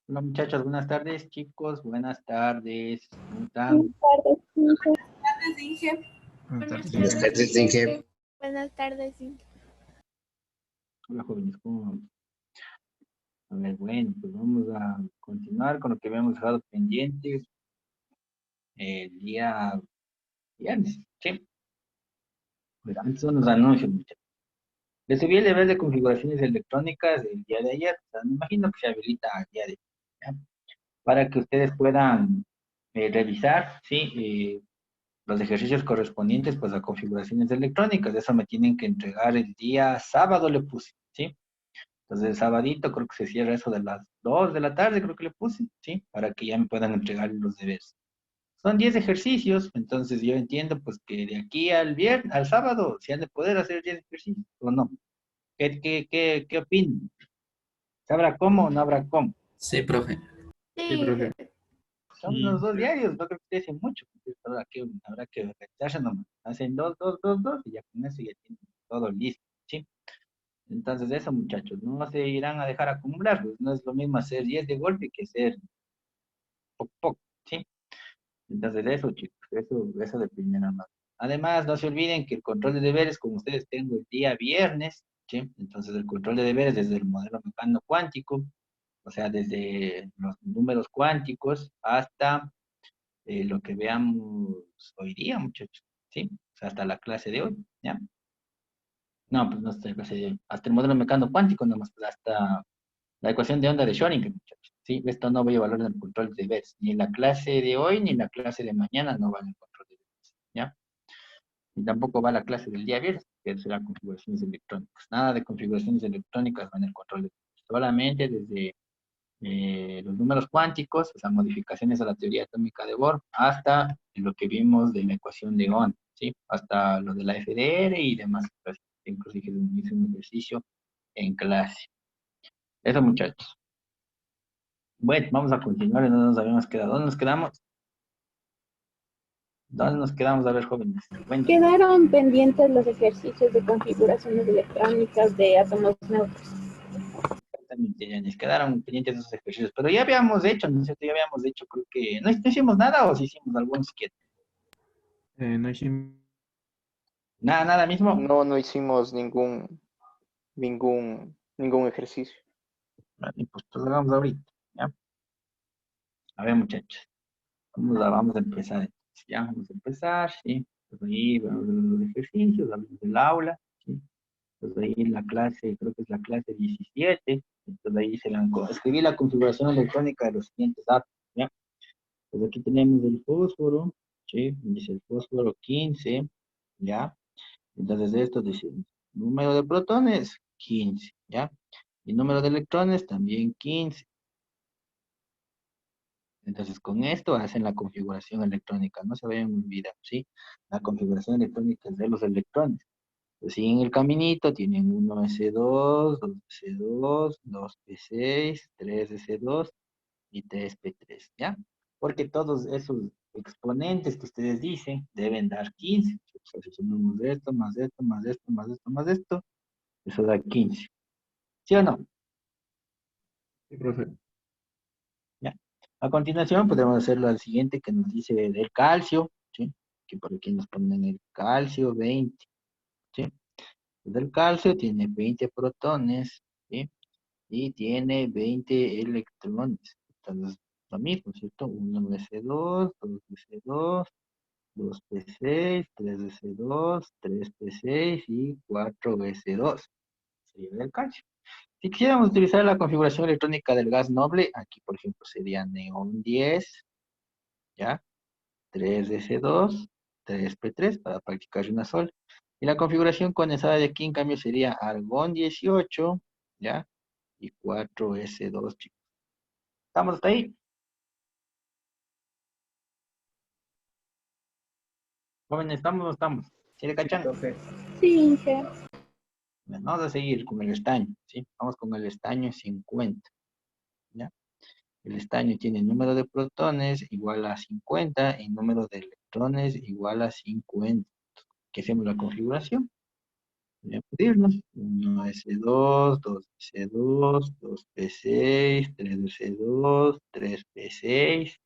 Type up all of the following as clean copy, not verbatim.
Hola muchachos, buenas tardes, chicos, buenas tardes. ¿Cómo están? Buenas tardes, Inge. Buenas tardes, Inge. Buenas tardes, Inge. Hola jóvenes, ¿cómo vamos? A ver, bueno, pues vamos a continuar con lo que habíamos dejado pendientes el día viernes, ¿sí? Pues antes son los anuncios, muchachos. Les subí el deber de configuraciones electrónicas el día de ayer, o sea, me imagino que se habilita el día de hoy, ¿ya? Para que ustedes puedan revisar, ¿sí? Los ejercicios correspondientes pues a configuraciones electrónicas. Eso me tienen que entregar el día sábado, le puse, ¿sí? Entonces el sabadito creo que se cierra eso de las 2 de la tarde, creo que le puse, ¿sí? Para que ya me puedan entregar los deberes. Son 10 ejercicios, entonces yo entiendo pues que de aquí al viernes, al sábado, si han de poder hacer 10 ejercicios o no. ¿Qué opinan? ¿Sabrá cómo o no habrá cómo? Sí, profe. Sí, profe. Son los dos diarios, no creo que ustedes hacen mucho. Entonces, habrá que organizarse nomás. Hacen dos, y ya con eso ya tienen todo listo, ¿sí? Entonces, eso, muchachos, no se irán a dejar acumular, pues no es lo mismo hacer 10 de golpe que hacer poco, ¿sí? Entonces, eso, chicos, eso de primera mano. Además, no se olviden que el control de deberes, como ustedes tengo el día viernes, ¿sí? Entonces, el control de deberes desde el modelo mecánico cuántico, o sea, desde los números cuánticos hasta lo que veamos hoy día, muchachos, ¿sí? O sea, hasta la clase de hoy, ¿ya? No, pues no hasta la clase de hoy, hasta el modelo mecánico cuántico, nomás, pues hasta la ecuación de onda de Schrödinger, muchachos, ¿sí? Esto no voy a evaluar en el control de deberes, ni en la clase de hoy, ni en la clase de mañana no va en el control de deberes, ¿ya? Y tampoco va la clase del día viernes, que será configuraciones electrónicas. Nada de configuraciones electrónicas va en el control de deberes, solamente desde los números cuánticos, o sea, modificaciones a la teoría atómica de Bohr, hasta lo que vimos de la ecuación de Onda, ¿sí? Hasta lo de la FDR y demás. Pues, incluso hice un ejercicio en clase. Eso, muchachos. Bueno, vamos a continuar, no nos habíamos quedado. ¿Dónde nos quedamos? ¿Dónde nos quedamos? A ver, jóvenes. Cuéntenme. Quedaron pendientes los ejercicios de configuraciones electrónicas de átomos neutros. Exactamente, ya nos quedaron pendientes esos ejercicios, pero ya habíamos hecho, ¿no es cierto? Ya habíamos hecho, creo que, no hicimos nada o sí hicimos algunos siquiera. No hicimos. Nada mismo. No hicimos ningún ejercicio. Vale, pues lo hagamos ahorita, ¿ya? A ver, muchachos, vamos a empezar entonces, ¿ya? Vamos a empezar, ¿sí? Pues ahí vamos a ver los ejercicios, vamos del aula, ¿sí? Pues ahí en la clase, creo que es la clase 17, entonces ahí escribí la configuración electrónica de los siguientes datos, ¿ya? Pues aquí tenemos el fósforo, ¿sí? Dice el fósforo 15, ¿ya? Entonces esto dice, número de protones, 15, ¿ya? Y número de electrones también 15. Entonces, con esto hacen la configuración electrónica. No se vayan a olvidar, ¿sí? La configuración electrónica es de los electrones. Pues siguen el caminito, tienen 1s2, 2s2, 2p6, 3s2 y 3p3, ¿ya? Porque todos esos exponentes que ustedes dicen deben dar 15. O sea, si sumamos esto, más esto, más esto, más esto, más esto, eso da 15. ¿Sí o no? Sí, profe. ¿Ya? A continuación podemos hacer lo siguiente que nos dice del calcio, ¿sí? Que por aquí nos ponen el calcio 20, ¿sí? Pues el calcio tiene 20 protones, ¿sí? Y tiene 20 electrones. Entonces, lo mismo, ¿cierto? 1s2, 2s2, 2p6, 3s2, 3p6 y 4s2. Sería el calcio. Si quisiéramos utilizar la configuración electrónica del gas noble, aquí por ejemplo sería neón 10, ¿ya? 3s2, 3p3 para practicar una sola. Y la configuración condensada de aquí en cambio sería argón 18, ¿ya? Y 4s2, chicos. ¿Estamos hasta ahí? Jóvenes, ¿estamos o no estamos? ¿Sí le cachan? Sí, Inge. Bueno, vamos a seguir con el estaño, ¿sí? Vamos con el estaño 50, ¿ya? El estaño tiene número de protones igual a 50 y número de electrones igual a 50. ¿Qué hacemos la configuración? Voy a pedirnos 1s2, 2s2, 2p6, 3s2, 3p6,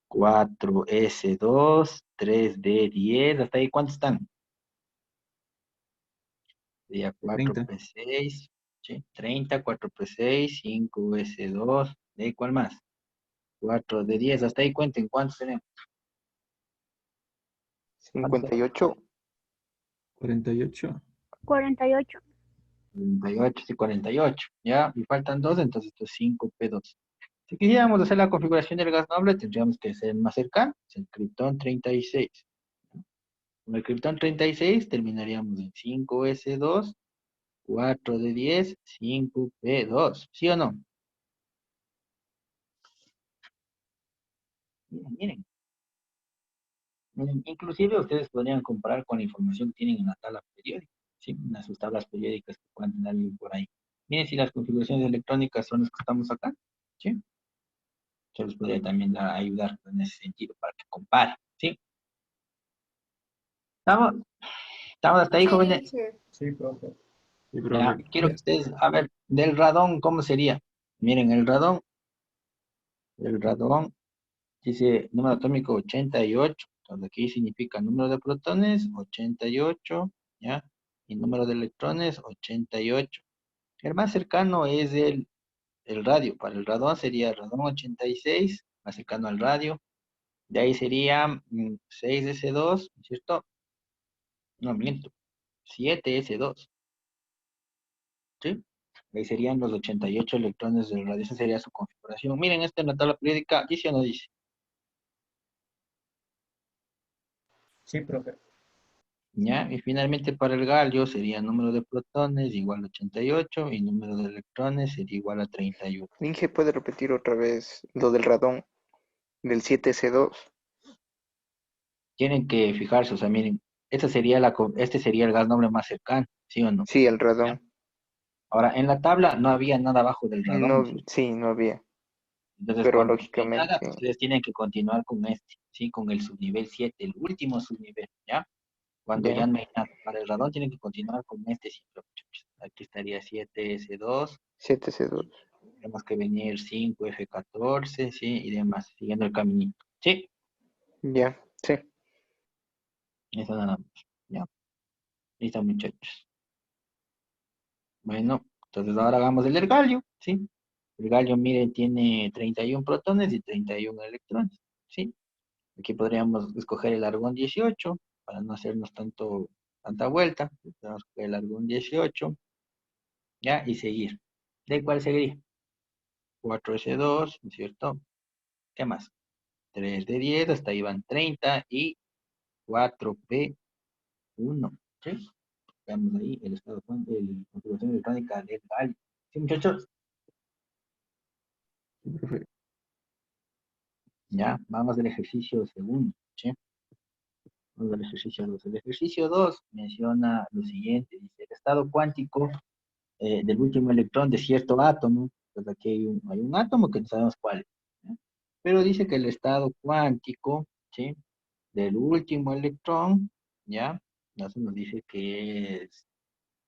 4s2, 3d10. ¿Hasta ahí cuántos están? Sería 30. 4p6, ¿sí? 30, 4p6, 5s2. ¿De ahí cuál más? 4d10. Hasta ahí cuenten cuántos tenemos. ¿Cuántos tenemos? 58. 48. 48. 48, sí, 48. Ya, y faltan dos, entonces esto es 5p2. Si quisiéramos hacer la configuración del gas noble, tendríamos que ser más cercano, es el criptón 36. Con el criptón 36 terminaríamos en 5s2, 4d10, 5p2. ¿Sí o no? Miren, miren. Inclusive ustedes podrían comparar con la información que tienen en la tabla periódica, ¿sí? En sus tablas periódicas que puedan tener por ahí. Miren si las configuraciones electrónicas son las que estamos acá, ¿sí? Yo les podría también ayudar en ese sentido para que comparen, ¿sí? ¿Estamos? ¿Estamos hasta ahí, jóvenes? Sí, profe. Sí, Ya, profe. quiero que ustedes, a ver, del radón, ¿cómo sería? Miren, el radón dice número atómico 88, entonces aquí significa número de protones 88, ¿ya? Y número de electrones 88. El más cercano es el radio, para el radón sería radón 86, más cercano al radio. De ahí sería 6s2, ¿cierto? No, miento, 7s2, ¿sí? Ahí serían los 88 electrones del radio, esa sería su configuración. Miren, esta en la tabla periódica, ¿dice o no dice? Sí, profe. ¿Ya? Y finalmente para el galio sería número de protones igual a 88 y número de electrones sería igual a 31. Inge, ¿puede repetir otra vez lo del radón del 7C2? Tienen que fijarse, o sea, miren, este sería el gas noble más cercano, ¿sí o no? Sí, el ¿Ya? radón. Ahora, en la tabla no había nada abajo del radón, No, ¿sí? sí, no había. Entonces, Pero cuando no hay nada, lógicamente, ustedes tienen que continuar con este, ¿sí? Con el subnivel 7, el último subnivel, ¿ya? Cuando ya ya. no hay nada para el radón, tienen que continuar con este ciclo, muchachos. Aquí estaría 7s2, 7C2. tenemos que venir 5f14, ¿sí? Y demás, siguiendo el caminito. ¿Sí? Ya, sí. Eso nada más, ¿ya? Listo, muchachos. Bueno, entonces ahora hagamos el del galio, ¿sí? El galio, miren, tiene 31 protones y 31 electrones, ¿sí? Aquí podríamos escoger el argón 18 para no hacernos tanta vuelta. Podemos escoger el argón 18, ¿ya? Y seguir. ¿De cuál seguiría? 4s2, ¿no es cierto? ¿Qué más? 3d10, hasta ahí van 30 y 4p1, ¿sí? Veamos ahí el estado, la configuración electrónica del galio. ¿Sí, muchachos? Sí, profe. Ya, vamos al ejercicio segundo, ¿sí? Vamos al ejercicio 2. El ejercicio 2 menciona lo siguiente, dice, el estado cuántico del último electrón de cierto átomo, pues aquí hay un átomo que no sabemos cuál es, ¿no? Pero dice que el estado cuántico, ¿sí? Del último electrón, ¿ya? Entonces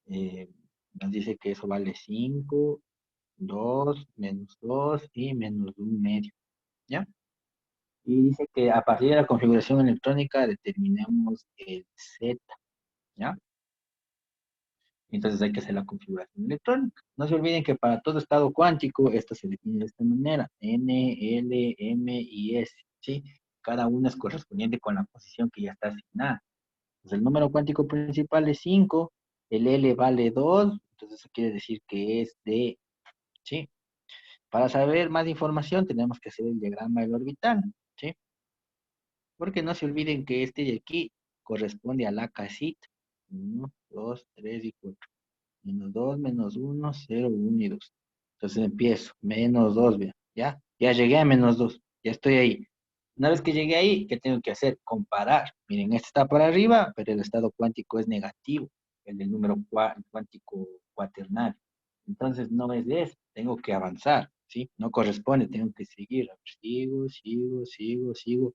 eh, nos dice que eso vale 5, 2, menos 2 y menos un medio, ¿ya? Y dice que a partir de la configuración electrónica determinemos el Z, ¿ya? Entonces hay que hacer la configuración electrónica. No se olviden que para todo estado cuántico, esto se define de esta manera: N, L, M y S, ¿sí? Cada una es correspondiente con la posición que ya está asignada. Entonces el número cuántico principal es 5, el L vale 2, entonces eso quiere decir que es D, ¿sí? Para saber más información tenemos que hacer el diagrama del orbital, ¿sí? Porque no se olviden que este de aquí corresponde a la casita. 1, 2, 3 y 4. -2, -1, 0, 1 y 2. Entonces empiezo. -2, vean. ¿Ya? Ya llegué a -2. Ya estoy ahí. Una vez que llegué ahí, ¿qué tengo que hacer? Comparar. Miren, este está para arriba, pero el estado cuántico es negativo. El del número cuántico cuaternario. Entonces no es de eso. Tengo que avanzar. ¿sí? No corresponde, tengo que seguir. A ver, sigo, sigo, sigo, sigo.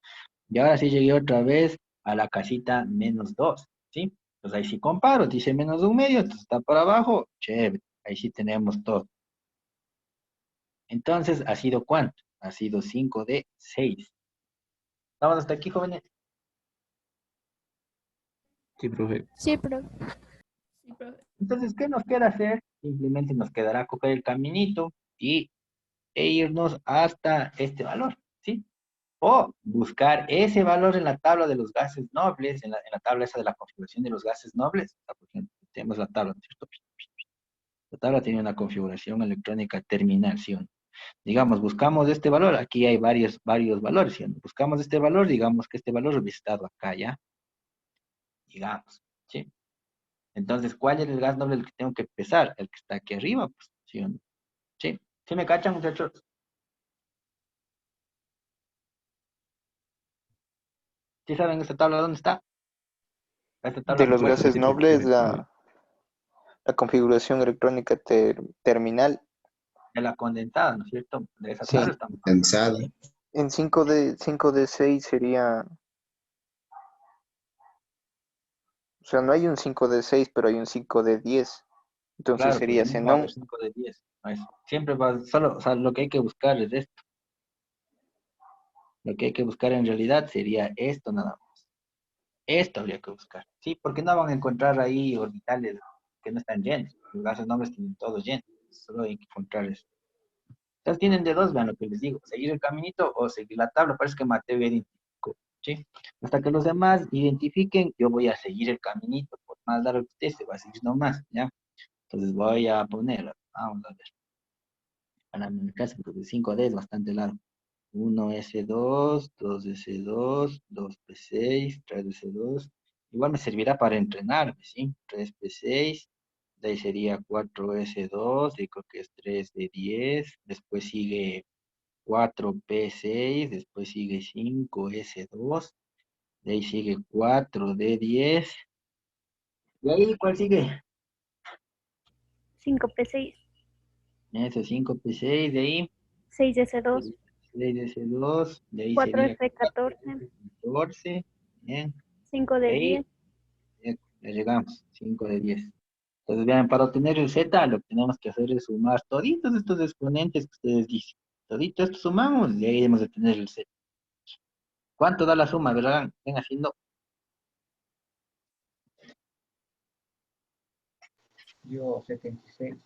Y ahora sí llegué otra vez a la casita -2, ¿sí? Pues ahí sí comparo, dice -1/2, entonces está por abajo, chévere, ahí sí tenemos todo. Entonces, ¿ha sido cuánto? Ha sido 5 de 6. Vamos hasta aquí, jóvenes. Sí, profe. Sí, profe. Sí, profe. Entonces, ¿qué nos queda hacer? Simplemente nos quedará coger el caminito e irnos hasta este valor, ¿sí? O buscar ese valor en la tabla de los gases nobles, en la tabla esa de la configuración de los gases nobles. O sea, por ejemplo, tenemos la tabla, ¿no es cierto? La tabla tiene una configuración electrónica terminal, ¿sí o no? Digamos, buscamos este valor, aquí hay varios valores, ¿sí o no? Buscamos este valor, digamos que este valor hubiese estado acá, ¿ya? Digamos, ¿sí? Entonces, ¿cuál es el gas noble el que tengo que pesar? El que está aquí arriba, pues, ¿sí o no? ¿Sí? ¿Sí me cachan, muchachos? ¿Sí saben esta tabla dónde está? Esta tabla De los recuerda gases nobles, la configuración electrónica terminal. de la condensada, ¿no es cierto? De esa Sí. tabla estamos hablando. Pensado. ¿Sí? En 5D6 sería, o sea, no hay un 5D6, pero hay un 5D10. Entonces Claro, pues sería no va a haber xenón. 5 de 10. No es. Siempre va, solo, o sea, lo que hay que buscar es esto. Lo que hay que buscar en realidad sería esto nada más. Esto habría que buscar. Sí, porque no van a encontrar ahí orbitales que no están llenos. Los gases nobles tienen todos llenos. Solo hay que encontrar eso. Entonces tienen de dos, vean lo que les digo. Seguir el caminito o seguir la tabla. Parece que Mateo ya identificó. ¿Sí? Hasta que los demás identifiquen, yo voy a seguir el caminito. Por más largo que esté, se va a seguir nomás. ¿Ya? Entonces voy a poner, vamos a ver. Para mi caso, porque 5D es bastante largo. 1S2, 2S2, 2P6, 3S2. Igual me servirá para entrenarme, ¿sí? 3P6, de ahí sería 4S2, y creo que es 3D10. Después sigue 4P6, después sigue 5S2, de ahí sigue 4D10. ¿Y ahí cuál sigue? 5P6, Eso, 5P6, de ahí 6S2, 6S2, de ahí sería 4F14, 14, bien. De 5D10. ahí ya llegamos, 5 de 10. Entonces, vean, para obtener el Z, lo que tenemos que hacer es sumar toditos estos exponentes que ustedes dicen. Todito esto sumamos y ahí debemos de tener el Z. ¿Cuánto da la suma, verdad? Ven haciendo, Yo 76.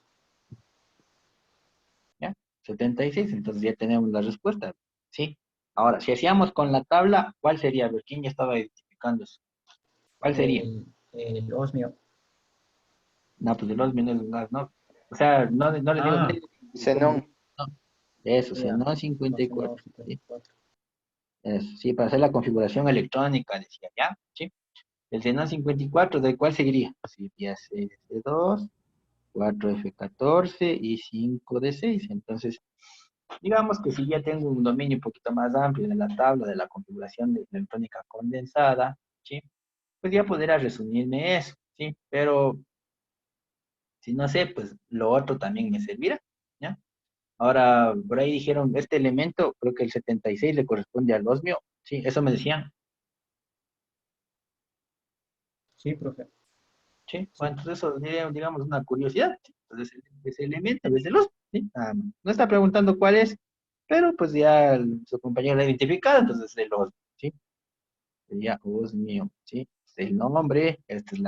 ¿ya? 76, entonces ya tenemos la respuesta. ¿Sí? Ahora, si hacíamos con la tabla, ¿cuál sería? A ver, ¿quién ya estaba identificando eso? ¿Cuál sería? El osmio. No, pues de los menos más, ¿no? O sea, no les digo, no Ah, les digo cómo, Xenón. no. Eso, ya. no No, 54. ¿Sí? 54. Eso, sí, para hacer la configuración electrónica, decía, ¿ya? ¿Sí? El Xenon 54, ¿de cuál seguiría? Sería 6 de 2, 4F14 y 5 de 6. Entonces, digamos que si ya tengo un dominio un poquito más amplio de la tabla de la configuración de electrónica condensada, ¿sí? Pues ya podría resumirme eso, ¿sí? Pero si no sé, pues lo otro también me servirá, ¿ya? Ahora, por ahí dijeron, este elemento, creo que el 76 le corresponde al osmio, ¿sí? Eso me decían. Sí, profe. Sí, Sí. bueno, entonces eso sería, digamos, una curiosidad. ¿Sí? Entonces, ese elemento es el osmio, ¿sí? Nada más. No está preguntando cuál es, pero pues ya su compañero lo ha identificado, entonces es el osmio, ¿sí? Sería osmio, ¿sí? Este es el nombre, este es el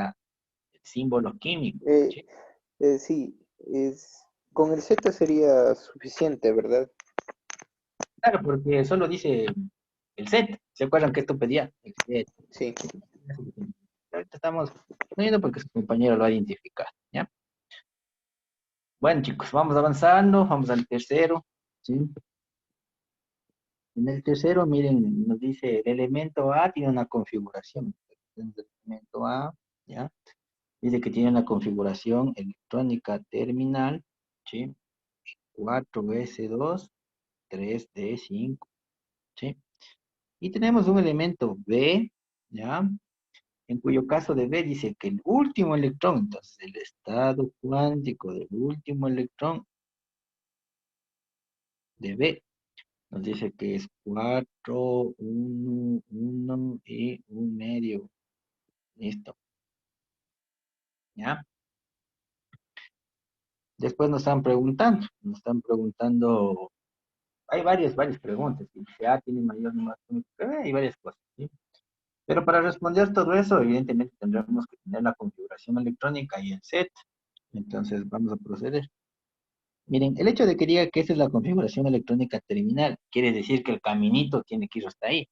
símbolo químico, Eh, ¿sí? sí, con el Z sería suficiente, ¿verdad? Claro, porque solo dice el set. ¿Se acuerdan que esto pedía? El set. Sí. Sí, ahorita estamos poniendo porque su compañero lo ha identificado, ¿ya? Bueno, chicos, vamos avanzando, vamos al tercero, ¿sí? En el tercero, miren, nos dice el elemento A tiene una configuración. El elemento A, ¿ya? Dice que tiene una configuración electrónica terminal, ¿sí? 4S2, 3D5, ¿sí? Y tenemos un elemento B, ¿ya? En cuyo caso de B dice que el último electrón, entonces el estado cuántico del último electrón de B. Nos dice que es 4, 1, 1 y 1/2. Listo. ¿Ya? Después nos están preguntando, hay varias preguntas. Si A tiene mayor número atómico que B, hay varias cosas, ¿sí? Pero para responder todo eso, evidentemente tendremos que tener la configuración electrónica y el set. Entonces vamos a proceder. Miren, el hecho de que diga que esta es la configuración electrónica terminal, quiere decir que el caminito tiene que ir hasta ahí.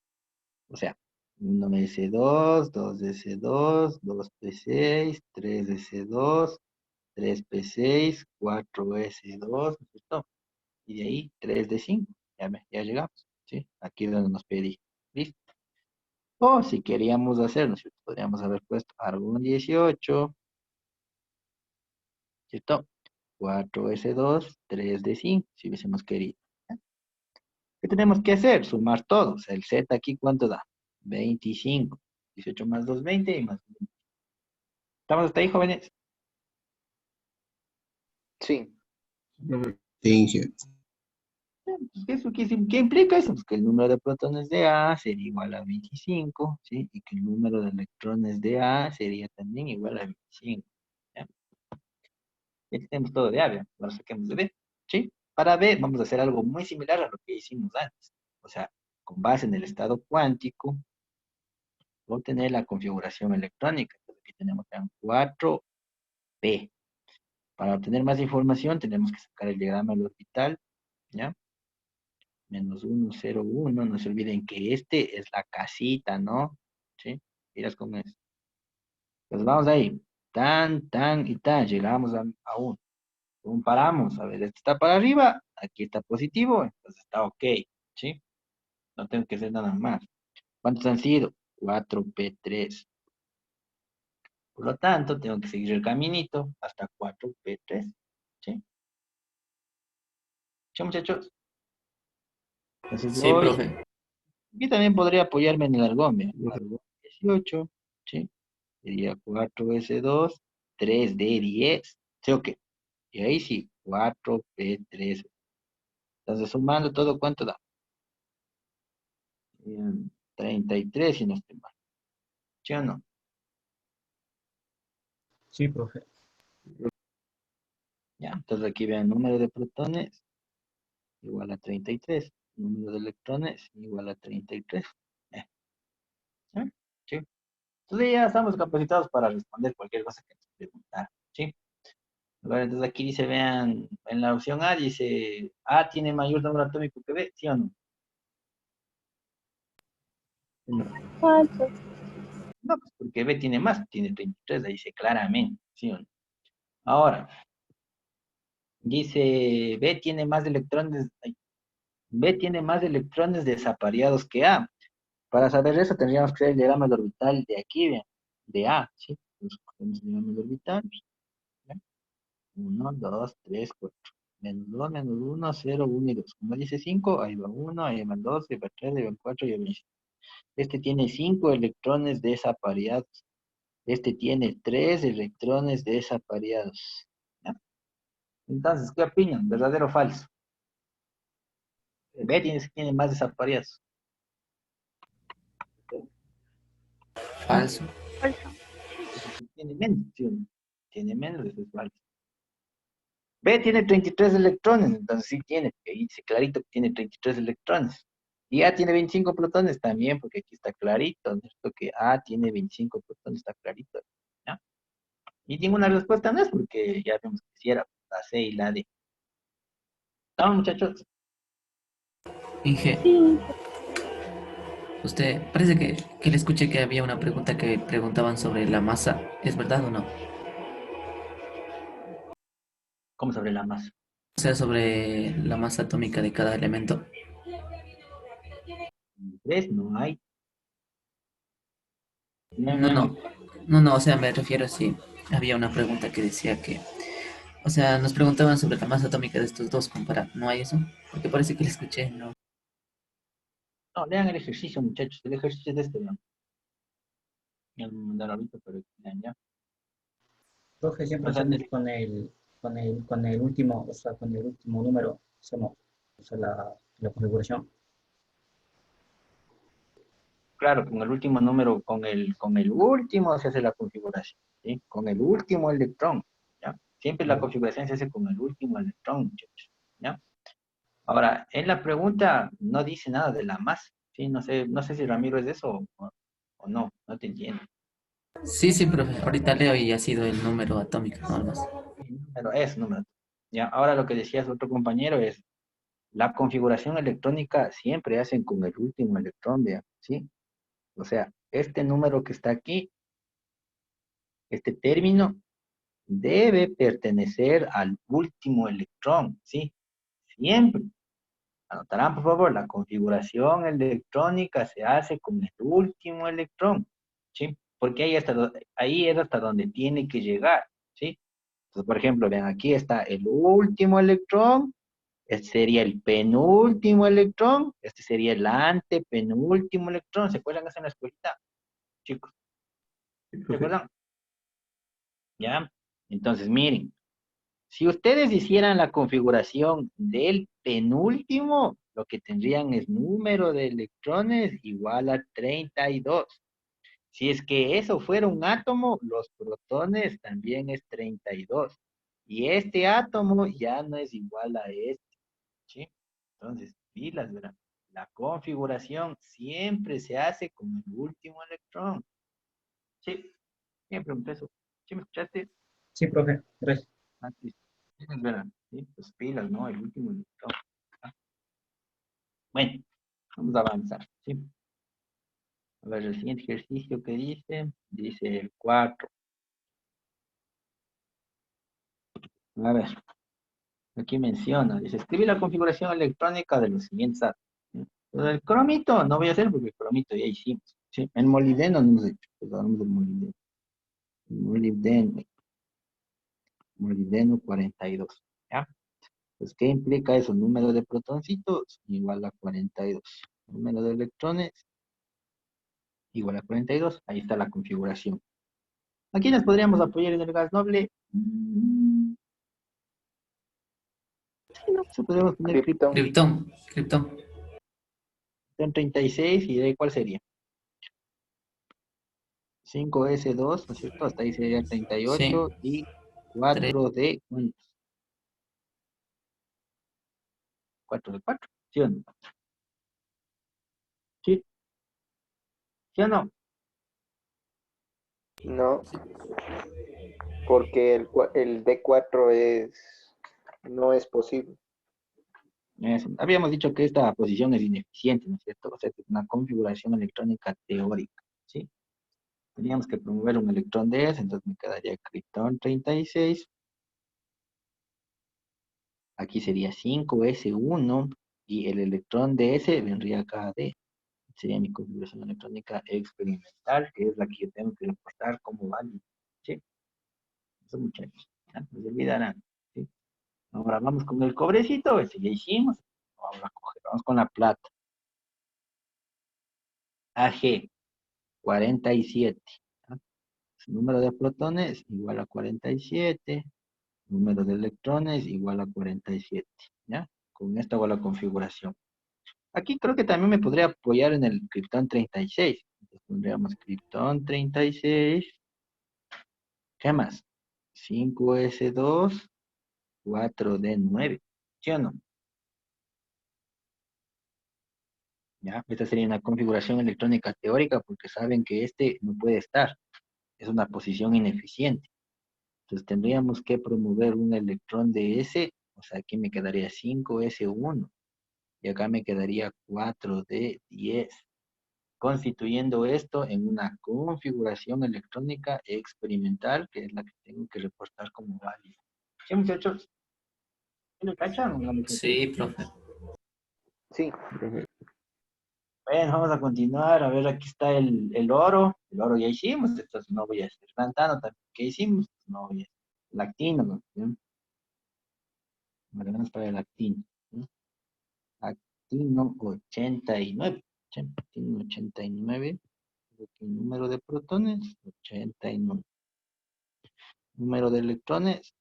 O sea, 1S2, 2S2, 2P6, 3S2, 3P6, 4S2, ¿no es cierto? Y de ahí 3D5. Ya llegamos, ¿sí? Aquí es donde nos pedí. ¿Listo? O si queríamos hacer, ¿no es cierto? Podríamos haber puesto argón 18, ¿cierto? 4S2, 3D5, si hubiésemos querido. ¿Qué tenemos que hacer? Sumar todos. El Z aquí, ¿cuánto da? 25. 18 más 2, 20 y más 20. ¿Estamos hasta ahí, jóvenes? Sí, Sí, sí. ¿Qué implica eso? Pues que el número de protones de A sería igual a 25, ¿sí? Y que el número de electrones de A sería también igual a 25. ¿Ya? Ya tenemos todo de A, ¿ya? Ahora saquemos de B, ¿sí? Para B vamos a hacer algo muy similar a lo que hicimos antes. O sea, con base en el estado cuántico, obtener la configuración electrónica. Entonces aquí tenemos que 4P. Para obtener más información tenemos que sacar el diagrama del orbital, ¿ya? -1, 0, 1. No se olviden que este es la casita, ¿no? ¿Sí? Miras cómo es. Pues vamos ahí. Tan, tan y tan. Llegamos a 1. Comparamos. A ver, este está para arriba. Aquí está positivo. Entonces está ok. ¿Sí? No tengo que hacer nada más. ¿Cuántos han sido? 4P3. Por lo tanto, tengo que seguir el caminito hasta 4P3. ¿Sí? ¿Sí, muchachos? Entonces Sí, voy. profe. Aquí también podría apoyarme en el argón. Vean. Argón 18. ¿Sí? Sería 4S2, 3D10. ¿Sí o qué? Y ahí sí, 4P3. Entonces, sumando todo, ¿cuánto da? 33, si no estoy mal. ¿Sí o no? Sí, profe. Ya, entonces aquí vean, número de protones igual a 33. Número de electrones igual a 33. Eh, ¿Sí? ¿Sí? Entonces ya estamos capacitados para responder cualquier cosa que nos preguntaran. ¿Sí? Bueno, entonces aquí dice, vean, en la opción A dice, A tiene mayor número atómico que B, ¿sí o no? Falso. No, pues porque B tiene más, tiene 33, ahí dice claramente, ¿sí o no? Ahora, dice, B tiene más electrones desapareados que A. Para saber eso tendríamos que hacer el diagrama del orbital de aquí, vean, de A, ¿sí? Entonces, cogemos el diagrama del orbital, ¿ya? 1, 2, 3, 4. Menos 2, menos 1, 0, 1 y 2. Como dice 5, ahí va 1, ahí va 2, ahí va 3, ahí va 4 y ahí va 5. Este tiene 5 electrones desapareados. Este tiene 3 electrones desapareados. ¿Ya? Entonces, ¿qué opinan? ¿Verdadero o falso? B tiene más desapareados. Falso. Falso. Tiene menos, ¿sí o no? Tiene menos, eso es falso. B tiene 33 electrones, entonces sí tiene, porque ahí dice clarito que tiene 33 electrones. Y A tiene 25 protones también, porque aquí está clarito, ¿no? Esto que A tiene 25 protones, está clarito. ¿Ya? Y ninguna respuesta no es porque ya vemos que si era la C y la D. ¿Estamos, muchachos? Inge, Sí, usted parece que le escuché que había una pregunta que preguntaban sobre la masa. ¿Es verdad o no? ¿Cómo sobre la masa? O sea, sobre la masa atómica de cada elemento. ¿Tres? No hay. No, No, no, no. no. No, no, o sea, me refiero a si había una pregunta que decía que, o sea, nos preguntaban sobre la masa atómica de estos dos comparados. ¿No hay eso? Porque parece que le escuché, ¿no? No, lean el ejercicio, muchachos. El ejercicio es de este, ¿no? Ya lo mandaron ahorita, pero lean ya. Profe, siempre O sea, hacemos con el último, o sea, con el último número, hacemos O sea, la configuración. Claro, con el último número, con el último se hace la configuración, ¿sí? Con el último electrón, ¿ya? Siempre la configuración se hace con el último electrón, muchachos, ¿ya? Ahora, en la pregunta no dice nada de la masa, ¿sí? No sé si Ramiro es de eso o no, no te entiendo. Sí, sí, profe. Ahorita leo y ha sido el número atómico, nada más. Pero es número. Ya, ahora lo que decía su otro compañero es, la configuración electrónica siempre hacen con el último electrón, vea, ¿sí? O sea, este número que está aquí, este término, debe pertenecer al último electrón, ¿sí? Siempre. Anotarán, por favor, la configuración electrónica se hace con el último electrón, ¿sí? Porque ahí es hasta donde tiene que llegar, ¿sí? Entonces, por ejemplo, vean, aquí está el último electrón, este sería el penúltimo electrón, este sería el antepenúltimo electrón. ¿Se acuerdan eso en la escuelita, chicos? Sí, ¿Se profe. acuerdan? ¿Ya? Entonces, miren, si ustedes hicieran la configuración del penúltimo, lo que tendrían es número de electrones igual a 32. Si es que eso fuera un átomo, los protones también es 32. Y este átomo ya no es igual a este, ¿sí? Entonces, pilas, ¿verdad? La configuración siempre se hace con el último electrón. Sí, siempre un peso. ¿Sí me escuchaste? Sí, profe. Gracias. Antes. Es verdad, sí, pues pilas, ¿no? El último electrón. Ah, bueno, vamos a avanzar, ¿sí? A ver, el siguiente ejercicio que dice el 4. A ver, aquí menciona, dice, escribe la configuración electrónica de los siguientes átomos. ¿Sí? Lo del cromito no voy a hacer porque el cromito ya hicimos, ¿sí? El molibdeno no hemos hecho, pues hablamos del molibdeno. Molibdeno, molibdeno 42, ¿ya? Pues, ¿qué implica eso? Número de protoncitos igual a 42. Número de electrones igual a 42. Ahí está la configuración. ¿A quiénes podríamos apoyar en el gas noble? Sí, no, pues podríamos poner Krypton. Krypton, Krypton. Krypton 36 y de ahí cuál sería. 5S2, ¿no es cierto? Hasta ahí sería Sí. 38 y Tres. 4D, ¿cuántos? 4 de 4, ¿sí o no? ¿Sí? ¿Sí o no? No, porque el D4 no es posible. Habíamos dicho que esta posición es ineficiente, ¿no es cierto? O sea, que es una configuración electrónica teórica, ¿sí? Teníamos que promover un electrón de S, entonces me quedaría Krypton 36. Aquí sería 5S1 y el electrón de S vendría acá D. Sería mi configuración electrónica experimental, que es la que yo tengo que reportar como válida. ¿Sí? Eso, muchachos. ¿Ya? No se olvidarán. ¿Sí? Ahora vamos con el cobrecito, ese ya hicimos. Vamos con la plata. AG, 47. ¿Ya? Número de protones igual a 47. Número de electrones igual a 47. ¿Ya? Con esto hago la configuración. Aquí creo que también me podría apoyar en el Krypton 36. Entonces pondríamos Krypton 36. ¿Qué más? 5S2, 4D9. ¿Sí o no? ¿Ya? Esta sería una configuración electrónica teórica porque saben que este no puede estar. Es una posición ineficiente. Entonces tendríamos que promover un electrón de S. O sea, aquí me quedaría 5S1. Y acá me quedaría 4D10. Constituyendo esto en una configuración electrónica experimental, que es la que tengo que reportar como válida. ¿Sí, muchachos? ¿Sí me cachan o no me cachan? Sí, profe. Sí, Profe. Bueno, vamos a continuar. A ver, aquí está el oro. El oro ya hicimos, entonces no voy a hacer lantano también. ¿Qué hicimos? No voy a hacer lactino, ¿no? ¿Sí? Vamos para el lactino. ¿Sí? Lactino 89. ¿Sí? Lactino 89. Aquí el número de protones, 89. Número de electrones,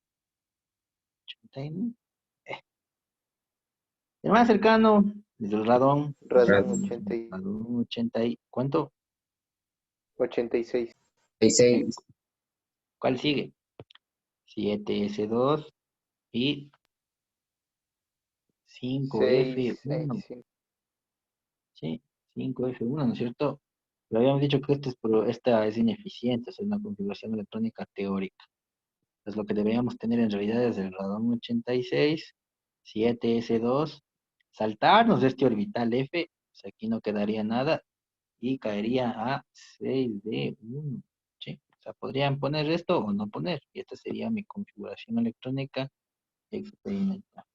89. El más cercano es el radón. Radón Radón 80 y... ¿Cuánto? 86. 6. ¿Cuál sigue? 7S2 y 6, 5F1. 5. Sí, 5F1, ¿no es cierto? Pero habíamos dicho que esta es ineficiente, es una configuración electrónica teórica. Entonces lo que deberíamos tener en realidad es el radón 86, 7S2, saltarnos de este orbital F, pues aquí no quedaría nada, y caería a 6D1. ¿Sí? O sea, podrían poner esto o no poner, y esta sería mi configuración electrónica experimental.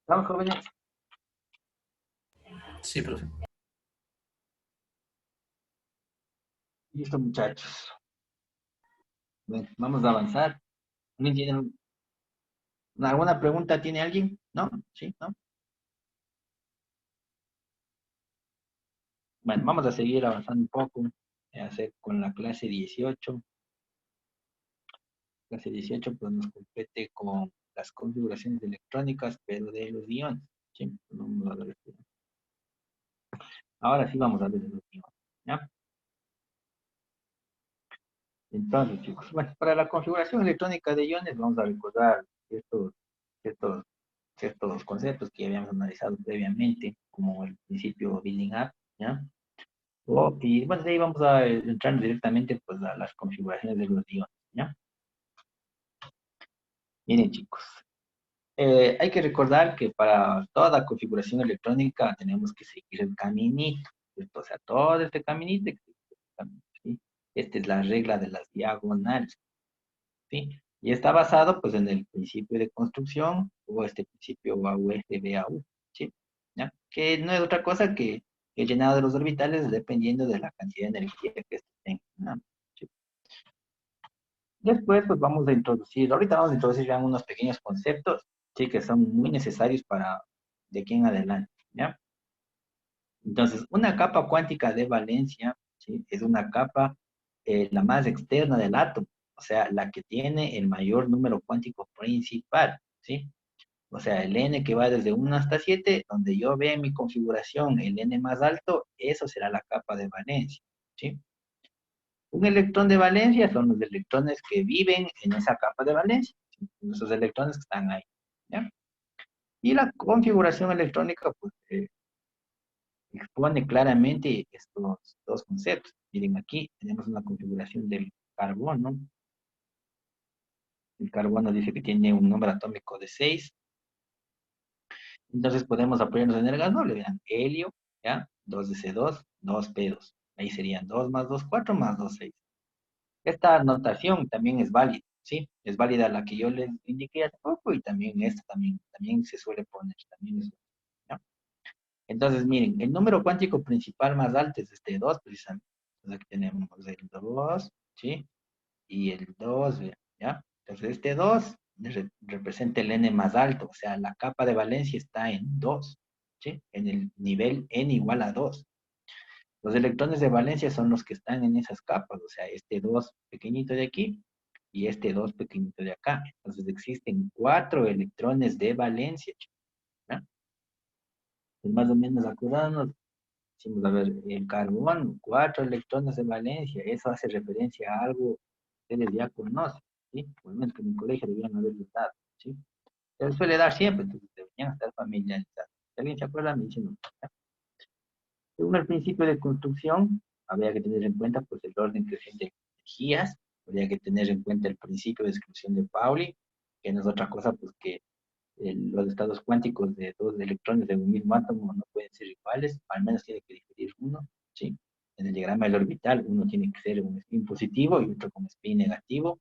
¿Vamos, jóvenes? Sí, profe. Listo, muchachos. Bueno, vamos a avanzar. ¿Alguien tiene alguna pregunta? ¿Tiene alguien? ¿No? ¿Sí? ¿No? Bueno, vamos a seguir avanzando un poco. Hacer con la clase 18. Clase 18 pues nos compete con las configuraciones electrónicas, pero de los iones. ¿Sí? Vamos a ver esto. Ahora sí vamos a ver los iones. ¿Ya? Entonces, chicos, bueno, para la configuración electrónica de iones vamos a recordar estos, estos conceptos que ya habíamos analizado previamente, como el principio building up, ¿ya? Y bueno, de ahí vamos a entrar directamente pues, a las configuraciones de los iones, ¿ya? Miren, chicos, hay que recordar que para toda configuración electrónica tenemos que seguir el caminito, ¿cierto? O sea, todo este caminito, ¿sí? Esta es la regla de las diagonales, ¿sí? Y está basado pues en el principio de construcción o este principio AU, ¿sí? ¿Ya? Que no es otra cosa que el llenado de los orbitales dependiendo de la cantidad de energía que estos tengan, ¿no? ¿Sí? Después pues vamos a introducir, ahorita vamos a introducir ya unos pequeños conceptos, ¿sí? Que son muy necesarios para de aquí en adelante, ¿ya? Entonces, una capa cuántica de valencia, ¿sí? Es una capa la más externa del átomo, o sea, la que tiene el mayor número cuántico principal, ¿sí? O sea, el n que va desde 1 hasta 7, donde yo vea en mi configuración el n más alto, eso será la capa de valencia, ¿sí? Un electrón de valencia son los electrones que viven en esa capa de valencia, ¿sí? Esos electrones que están ahí, ¿ya? Y la configuración electrónica, pues, expone claramente estos dos conceptos. Miren, aquí tenemos una configuración del carbono. El carbono dice que tiene un número atómico de 6. Entonces podemos apoyarnos en el gas noble. Vean, helio, ¿ya? 2 2p2. Ahí serían 2 más 2 4 más 2 6. Esta notación también es válida, ¿sí? Es válida la que yo les indiqué hace poco y también esta también se suele poner. También es, ¿ya? Entonces, miren, el número cuántico principal más alto es este 2, precisamente. Entonces, aquí tenemos el 2, ¿sí? Y el 2, ¿ya? Entonces, este 2 representa el n más alto, o sea, la capa de valencia está en 2, ¿sí? En el nivel n igual a 2. Los electrones de valencia son los que están en esas capas, o sea, este 2 pequeñito de aquí y este 2 pequeñito de acá. Entonces, existen 4 electrones de valencia, ¿ya? Pues más o menos acordándonos. Decimos, a ver, el carbón, 4 electrones de valencia, eso hace referencia a algo que ustedes ya conocen, ¿sí? Por lo menos que en el colegio debían haberles dado, ¿sí? Se les suele dar siempre, entonces deberían estar familiarizados. Si alguien se acuerda, me dice, no. Según el principio de construcción, habría que tener en cuenta pues, el orden creciente de energías, habría que tener en cuenta el principio de exclusión de Pauli, que no es otra cosa pues que los estados cuánticos de dos electrones de un mismo átomo no pueden ser iguales, al menos tiene que diferir uno, ¿sí? En el diagrama del orbital, uno tiene que ser un spin positivo y otro con spin negativo.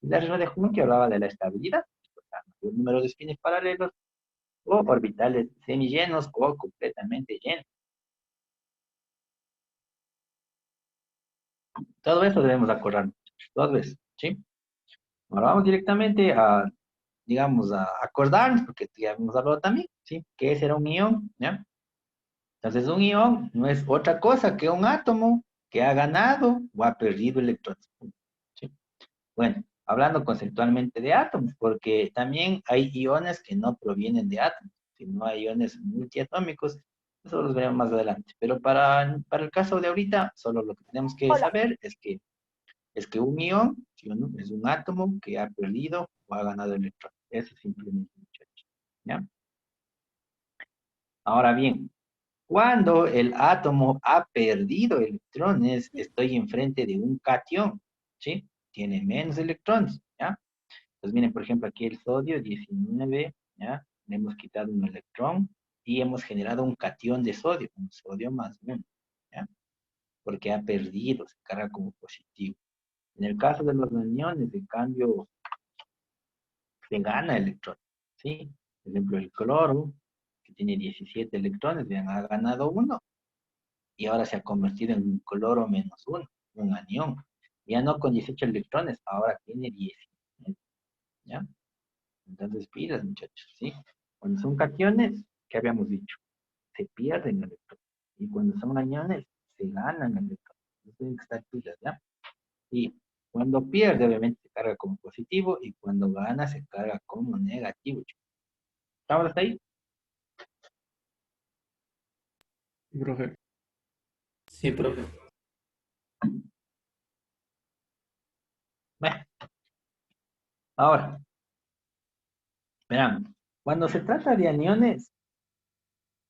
Y la regla de Hund que hablaba de la estabilidad, o sea, mayor número de spines paralelos o orbitales semillenos o completamente llenos. Todo eso debemos acordar, dos veces, ¿sí? Ahora vamos directamente a, digamos, a acordarnos, porque ya hemos hablado también, ¿sí? ¿Qué será un ion? ¿Ya? Entonces, un ion no es otra cosa que un átomo que ha ganado o ha perdido electrones. ¿Sí? Bueno, hablando conceptualmente de átomos, porque también hay iones que no provienen de átomos, sino hay iones multiatómicos, eso los veremos más adelante. Pero para el caso de ahorita, solo lo que tenemos que Hola. saber es que un ion, ¿sí o no?, es un átomo que ha perdido o ha ganado electrones. Eso simplemente, muchachos. ¿Ya? Ahora bien, cuando el átomo ha perdido electrones, estoy enfrente de un cation, ¿sí? Tiene menos electrones, ¿ya? Entonces, miren, por ejemplo, aquí el sodio 19, ¿ya? Le hemos quitado un electrón y hemos generado un cation de sodio, un sodio más uno, ¿ya? Porque ha perdido, se carga como positivo. En el caso de los aniones, en cambio, se gana electrones, ¿sí? Por ejemplo, el cloro, que tiene 17 electrones, vean, ha ganado uno y ahora se ha convertido en un cloro menos uno, un anión. Ya no con 18 electrones, ahora tiene 19, ¿ya? Entonces, pilas, muchachos, ¿sí? Cuando son cationes, ¿qué habíamos dicho? Se pierden electrones. Y cuando son aniones, se ganan electrones. Entonces, tienen que estar pilas, ¿ya? Y cuando pierde, obviamente, se carga como positivo, y cuando gana, se carga como negativo, chicos. ¿Estamos hasta ahí? Sí, profe. Sí, profe. Bueno, ahora, verán, cuando se trata de aniones,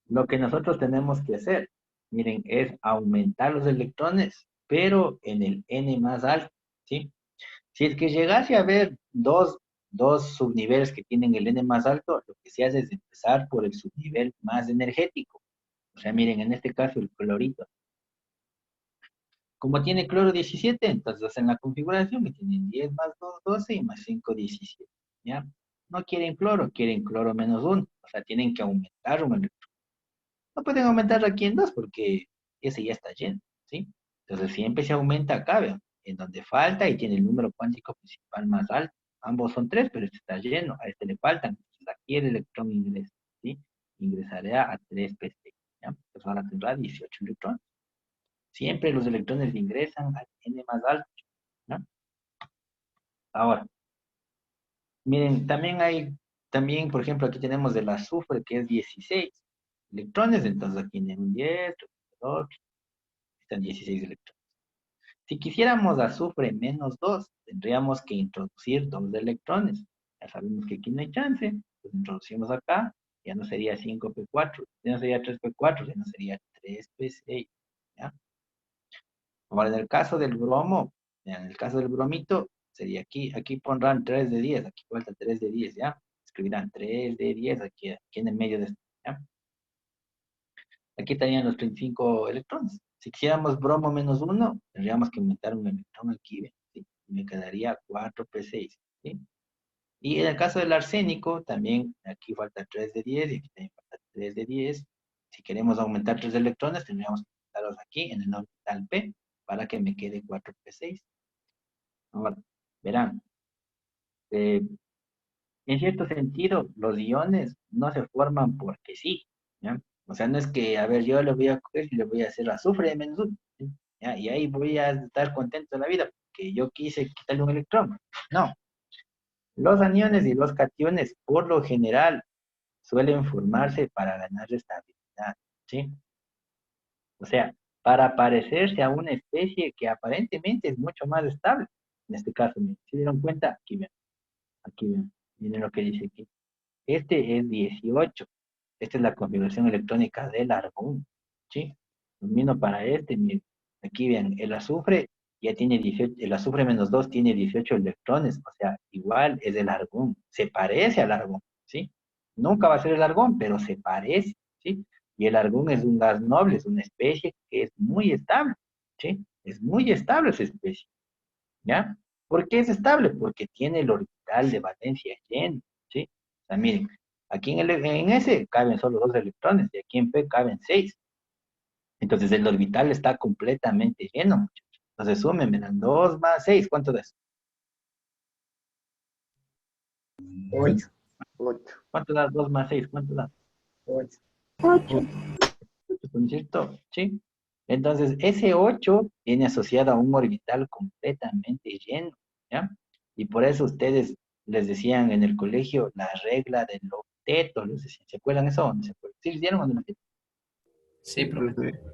lo que nosotros tenemos que hacer, miren, es aumentar los electrones, pero en el n más alto, ¿sí? Si es que llegase a haber dos subniveles que tienen el n más alto, lo que se hace es empezar por el subnivel más energético. O sea, miren, en este caso el clorito. Como tiene cloro 17, entonces hacen la configuración que tienen 10 más 2, 12 y más 5, 17. ¿Ya? No quieren cloro menos 1. O sea, tienen que aumentar un electrón. No pueden aumentar aquí en 2 porque ese ya está lleno, ¿sí? Entonces siempre se aumenta acá, vean, en donde falta y tiene el número cuántico principal más alto. Ambos son 3, pero este está lleno, a este le faltan. Entonces aquí el electrón ingresa, ¿sí? Ingresará a 3 PC, ¿ya? Entonces ahora tendrá 18 electrones. Siempre los electrones ingresan al n más alto, ¿no? Ahora, miren, también, por ejemplo, aquí tenemos el azufre, que es 16 electrones, entonces aquí tienen un 10, otro, están 16 electrones. Si quisiéramos azufre menos 2, tendríamos que introducir 2 electrones. Ya sabemos que aquí no hay chance, pues introducimos acá, ya no sería 5p4, ya no sería 3p4, ya no sería 3p6, ¿ya? Ahora, en el caso del bromo, en el caso del bromito, sería aquí pondrán 3 de 10, aquí falta 3 de 10, ¿ya? Escribirán 3 de 10 aquí en el medio de esto, ¿ya? Aquí estarían los 35 electrones. Si quisiéramos bromo menos 1, tendríamos que aumentar un electrón aquí, ¿ve? ¿Sí? Y me quedaría 4p6, ¿sí? Y en el caso del arsénico, también aquí falta 3 de 10 y aquí también falta 3 de 10. Si queremos aumentar 3 electrones, tendríamos que aumentarlos aquí en el orbital P para que me quede 4p6. Ahora, verán, eh, en cierto sentido, los iones no se forman porque sí, ¿ya? O sea, no es que, a ver, yo le voy a coger y le voy a hacer azufre de menos uno, ¿sí? ¿Ya? Y ahí voy a estar contento de la vida porque yo quise quitarle un electrón. No, los aniones y los cationes, por lo general, suelen formarse para ganar estabilidad, ¿sí? O sea, para parecerse a una especie que aparentemente es mucho más estable. En este caso, ¿se dieron cuenta? Aquí ven, miren lo que dice aquí. Este es 18. Esta es la configuración electrónica del argón, ¿sí? Lo mismo para este, miren. Aquí ven, el azufre ya tiene 18, el azufre menos 2 tiene 18 electrones, o sea, igual es el argón, se parece al argón, ¿sí? Nunca va a ser el argón, pero se parece, ¿sí? Y el argón es un gas noble, es una especie que es muy estable, ¿sí? Es muy estable esa especie, ¿ya? ¿Por qué es estable? Porque tiene el orbital de valencia lleno, ¿sí? O sea, miren, aquí en S caben solo 2 electrones y aquí en P caben 6. Entonces el orbital está completamente lleno, muchachos. Entonces sumen, me dan 2 más 6, ¿cuánto da eso? 8. 8. ¿Cuánto da 2 más 6? ¿Cuánto da? 8. 8. 8, ¿no es cierto? ¿Sí? Entonces ese 8 viene asociado a un orbital completamente lleno, ¿ya? Y por eso ustedes les decían en el colegio la regla del octeto, les decían. ¿Se acuerdan eso o no se acuerdan? ¿Sí les dieron o no les dieron? Sí, profe. Profe.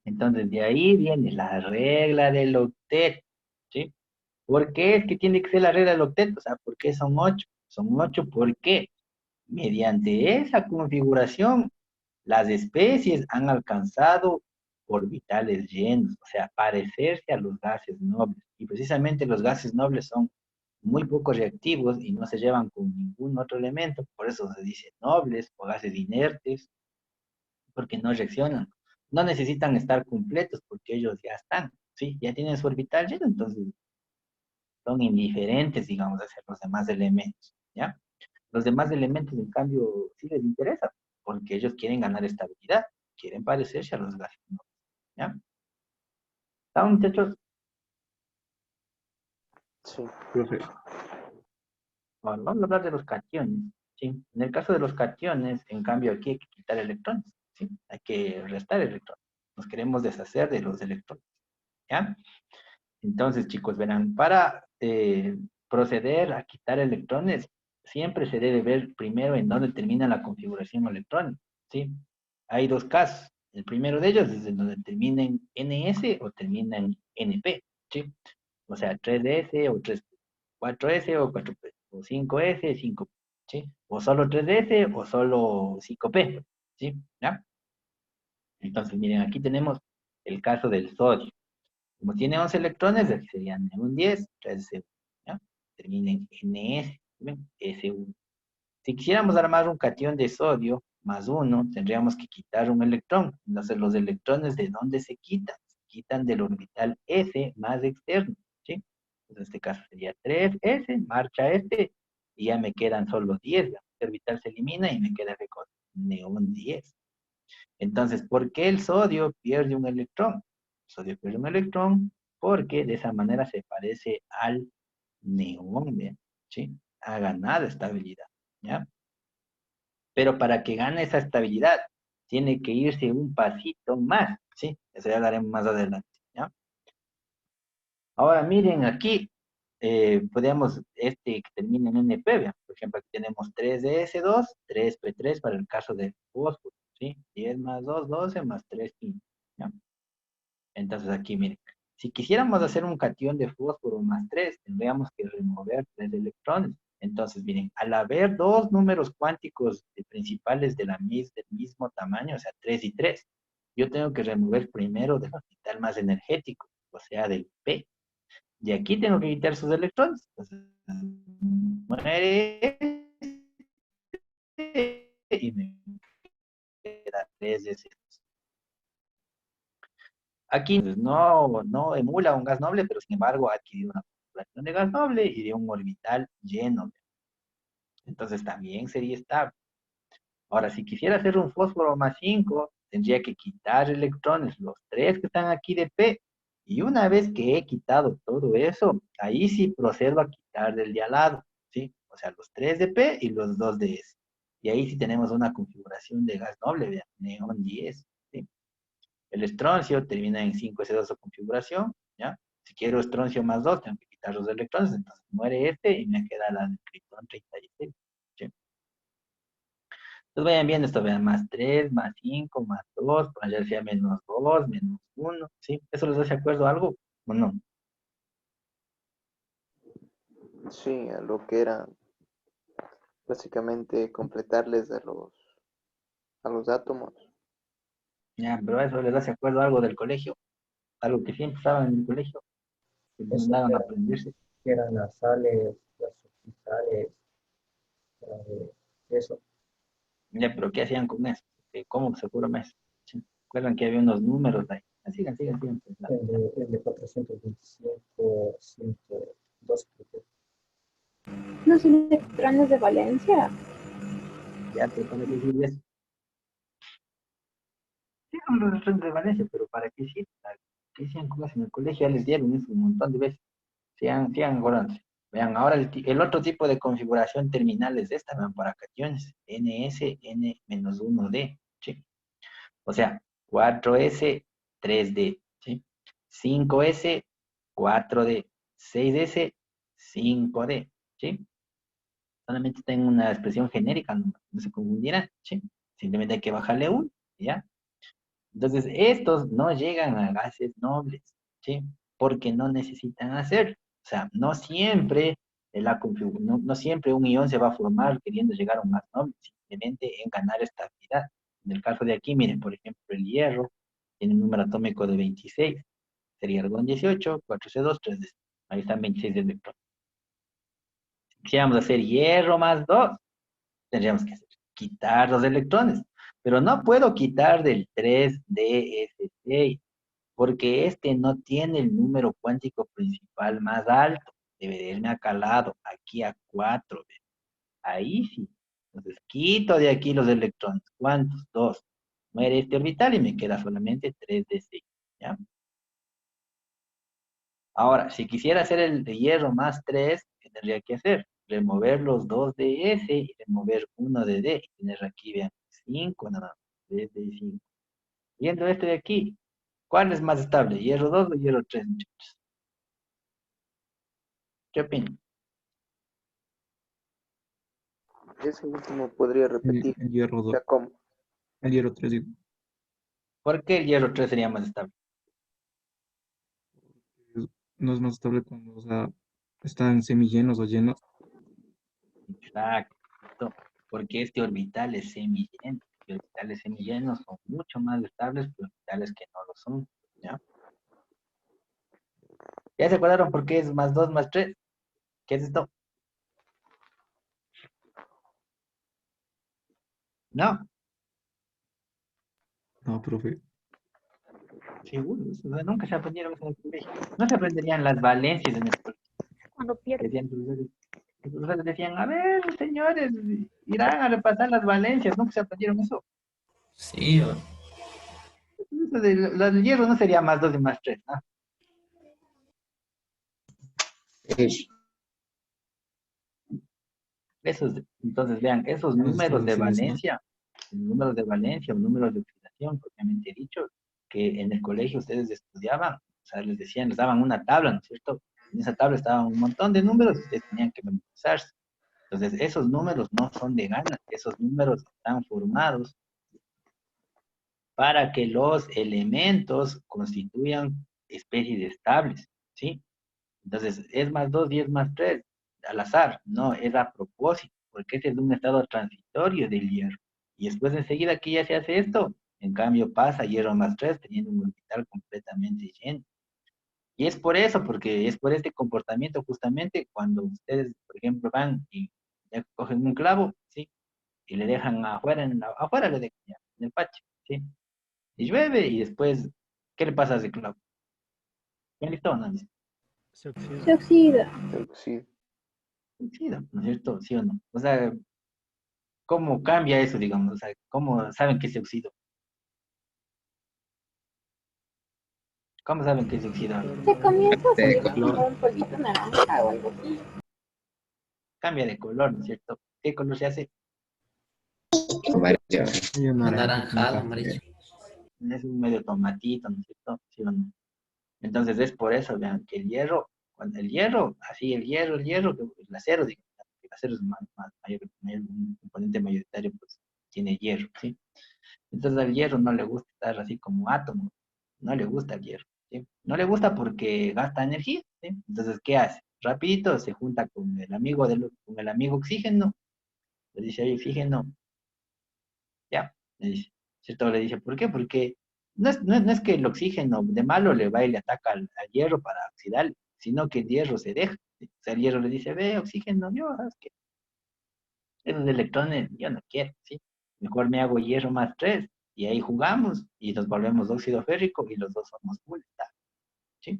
Entonces, de ahí viene la regla del octeto, ¿sí? ¿Por qué es que tiene que ser la regla del octeto? O sea, ¿por qué son 8? Son 8, ¿por qué? Mediante esa configuración, las especies han alcanzado orbitales llenos, o sea, parecerse a los gases nobles. Y precisamente los gases nobles son muy poco reactivos y no se llevan con ningún otro elemento, por eso se dice nobles o gases inertes, porque no reaccionan. No necesitan estar completos porque ellos ya están, ¿sí? Ya tienen su orbital lleno, entonces son indiferentes, digamos, hacia los demás elementos, ¿ya? Los demás elementos, en cambio, sí les interesa, porque ellos quieren ganar estabilidad, quieren parecerse a los gases, ¿no? ¿Ya? ¿Están, muchachos? Sí. Profe. Bueno, vamos a hablar de los cationes, ¿sí? En el caso de los cationes, en cambio, aquí hay que quitar electrones, ¿sí? Hay que restar electrones. Nos queremos deshacer de los electrones, ¿ya? Entonces, chicos, verán, para proceder a quitar electrones, siempre se debe ver primero en dónde termina la configuración electrónica, ¿sí? Hay dos casos. El primero de ellos es en donde termina en NS o termina en NP, ¿sí? O sea, 3S o 3, 4S o 4P, o 5S, 5P, ¿sí? O solo 3S o solo 5P, ¿sí? ¿Ya? Entonces, miren, aquí tenemos el caso del sodio. Como tiene 11 electrones, aquí serían un 10, 3S, ¿ya? Termina en NS, ¿ven? S1. Si quisiéramos armar un cation de sodio más 1, tendríamos que quitar un electrón. Entonces, los electrones, ¿de dónde se quitan? Se quitan del orbital S más externo, ¿sí? Entonces, en este caso sería 3S, marcha este, y ya me quedan solo 10. Este orbital se elimina y me queda con neón 10. Entonces, ¿por qué el sodio pierde un electrón? El sodio pierde un electrón porque de esa manera se parece al neón, ¿bien? ¿Sí? Ha ganado estabilidad, ¿ya? Pero para que gane esa estabilidad, tiene que irse un pasito más, ¿sí? Eso ya hablaremos más adelante, ¿ya? Ahora miren aquí, podemos, este que termina en NP, vean, por ejemplo, aquí tenemos 3DS2, 3P3 para el caso del fósforo, ¿sí? 10 más 2, 12 más 3, 15, ¿ya? Entonces aquí miren, si quisiéramos hacer un cation de fósforo más 3, tendríamos que remover 3 electrones. Entonces, miren, al haber dos números cuánticos principales del mismo tamaño, o sea, 3 y 3, yo tengo que remover primero del orbital más energético, o sea, del P. Y aquí tengo que quitar sus electrones. Entonces, muere este y me queda 3 de ese. Aquí pues, no emula un gas noble, pero sin embargo ha adquirido una configuración de gas noble y de un orbital lleno. Entonces también sería estable. Ahora, si quisiera hacer un fósforo más 5, tendría que quitar electrones, los 3 que están aquí de P. Y una vez que he quitado todo eso, ahí sí procedo a quitar del de al lado, ¿sí? O sea, los 3 de P y los 2 de S. Y ahí sí tenemos una configuración de gas noble, vean, neón 10, ¿sí? El estroncio termina en 5s2 su configuración, ¿ya? Si quiero estroncio más 2, tengo que quitar los electrones, entonces muere este y me queda la del criptón 36, ¿sí? Entonces vayan viendo esto, vean, más 3, más 5, más 2, por allá sea menos 2, menos 1, ¿sí? ¿Eso les hace acuerdo a algo o no? Sí, a lo que era básicamente completarles a los átomos. Ya, pero eso les hace acuerdo a algo del colegio, algo que siempre estaban en el colegio, que les Eso mandaban a aprenderse. que eran las sales, las orbitales, eso. Ya, pero ¿qué hacían con eso? ¿Cómo se fueron eso? ¿Sí? ¿Recuerdan que había unos números ahí? Ah, sigan, sigan, sigan, pues, El de 425, 112, creo que. Los electrones de valencia. ya, pero ¿para qué sirve eso? Sí, son los electrones de Valencia, pero ¿para qué sirve? ¿Qué hacían cosas en el colegio? Ya les dieron eso un montón de veces. Sigan acordándose. Vean, ahora el otro tipo de configuración terminal es esta, vean, para cationes. NS, N-1D, ¿sí? O sea, 4S, 3D, ¿sí? 5S, 4D, 6s, 5d, ¿sí? Solamente tengo una expresión genérica, no se confundirán, ¿sí? Simplemente hay que bajarle un, ¿ya? Entonces, estos no llegan a gases nobles, ¿sí? Porque no necesitan hacer. O sea, no siempre, no siempre un ion se va a formar queriendo llegar a un gas noble, simplemente en ganar estabilidad. En el caso de aquí, miren, por ejemplo, el hierro tiene un número atómico de 26, sería argón 18, 4C2, 3D. Ahí están 26 electrones. Si quisiéramos hacer hierro más 2, tendríamos que hacer, quitar los electrones. Pero no puedo quitar del 3DS6, porque este no tiene el número cuántico principal más alto. Debe de irme acalado aquí a 4. ¿Ve? Ahí sí. Entonces quito de aquí los electrones. ¿Cuántos? 2. Muere este orbital y me queda solamente 3d6. ¿Ya? Ahora, si quisiera hacer el de hierro más 3, ¿qué tendría que hacer? Remover los 2 de S y remover 1 de D. Y tener aquí, vean, 5 nada más. 3 de 5. Viendo este de aquí, ¿cuál es más estable? ¿Hierro 2 o hierro 3, muchachos? ¿Qué opinan? Ese último podría repetir. El hierro O 2. sea, ¿cómo? El hierro 3, digo. ¿Por qué el hierro 3 sería más estable? No es más estable cuando, o sea, están semillenos o llenos. Exacto. Porque este orbital es semilleno. Y orbitales semillenos son mucho más estables que orbitales que no lo son. ¿Ya? ¿Ya se acordaron por qué es más 2 más 3? ¿Qué es esto? No. No, profe. Seguro, nunca se aprendieron eso en el colegio. No se aprenderían las valencias en el colegio. Cuando pierdes. Decían los profesores decían, a ver, señores, irán a repasar las valencias. Nunca se aprendieron eso. Sí, Eso del hierro no sería más 2 y más 3, ¿no? Entonces, vean, esos No, eso números de sí es, ¿no? Valencia, números de Valencia o números de oxidación, propiamente dicho, que en el colegio ustedes estudiaban, o sea, les decían, les daban una tabla, ¿no es cierto? En esa tabla estaban un montón de números y ustedes tenían que memorizarse. Entonces, esos números no son de ganas, esos números están formados para que los elementos constituyan especies estables, ¿sí? Entonces, es más 2 y es más 3 al azar, no, es a propósito, porque este es un estado transitorio del hierro. Y después enseguida que ya se hace esto, en cambio pasa hierro más 3 teniendo un orbital completamente lleno. Y es por eso, porque es por este comportamiento justamente cuando ustedes, por ejemplo, van y ya cogen un clavo, ¿sí? Y le dejan afuera, afuera le dejan ya, en el patio, ¿sí? Y llueve y después, ¿qué le pasa a ese clavo? ¿Bien listo? No, Se oxida. Sí. sí, ¿no es cierto? ¿Sí o no? O sea, ¿cómo cambia eso, digamos? O sea, ¿cómo saben que se oxidó? ¿Cómo saben que se oxidó? Se comienza a salir Color. como un polvito naranja o algo así. Cambia de color, ¿no es cierto? ¿Qué color se hace? Medio naranja con anaranjado, café. amarillo. Es un medio tomatito, ¿no es cierto? ¿Sí o no? Entonces es por eso, vean, que el hierro, cuando el hierro, así el hierro, el acero, digamos, el acero es un componente mayoritario, pues tiene hierro, ¿sí? Entonces al hierro no le gusta estar así como átomo, no le gusta el hierro, ¿sí? No le gusta porque gasta energía, ¿sí? Entonces, ¿qué hace? Rapidito se junta con el amigo oxígeno, le dice, oye, oxígeno, ya, le dice, ¿cierto? Le dice, ¿por qué? Porque no es que el oxígeno de malo le va y le ataca al hierro para oxidarle, sino que el hierro se deja, ¿sí? O sea, el hierro le dice, ve, oxígeno, yo, es que esos electrones yo no quiero, ¿sí? Mejor me hago hierro más 3 y ahí jugamos y nos volvemos óxido férrico y los dos somos full, ¿sí?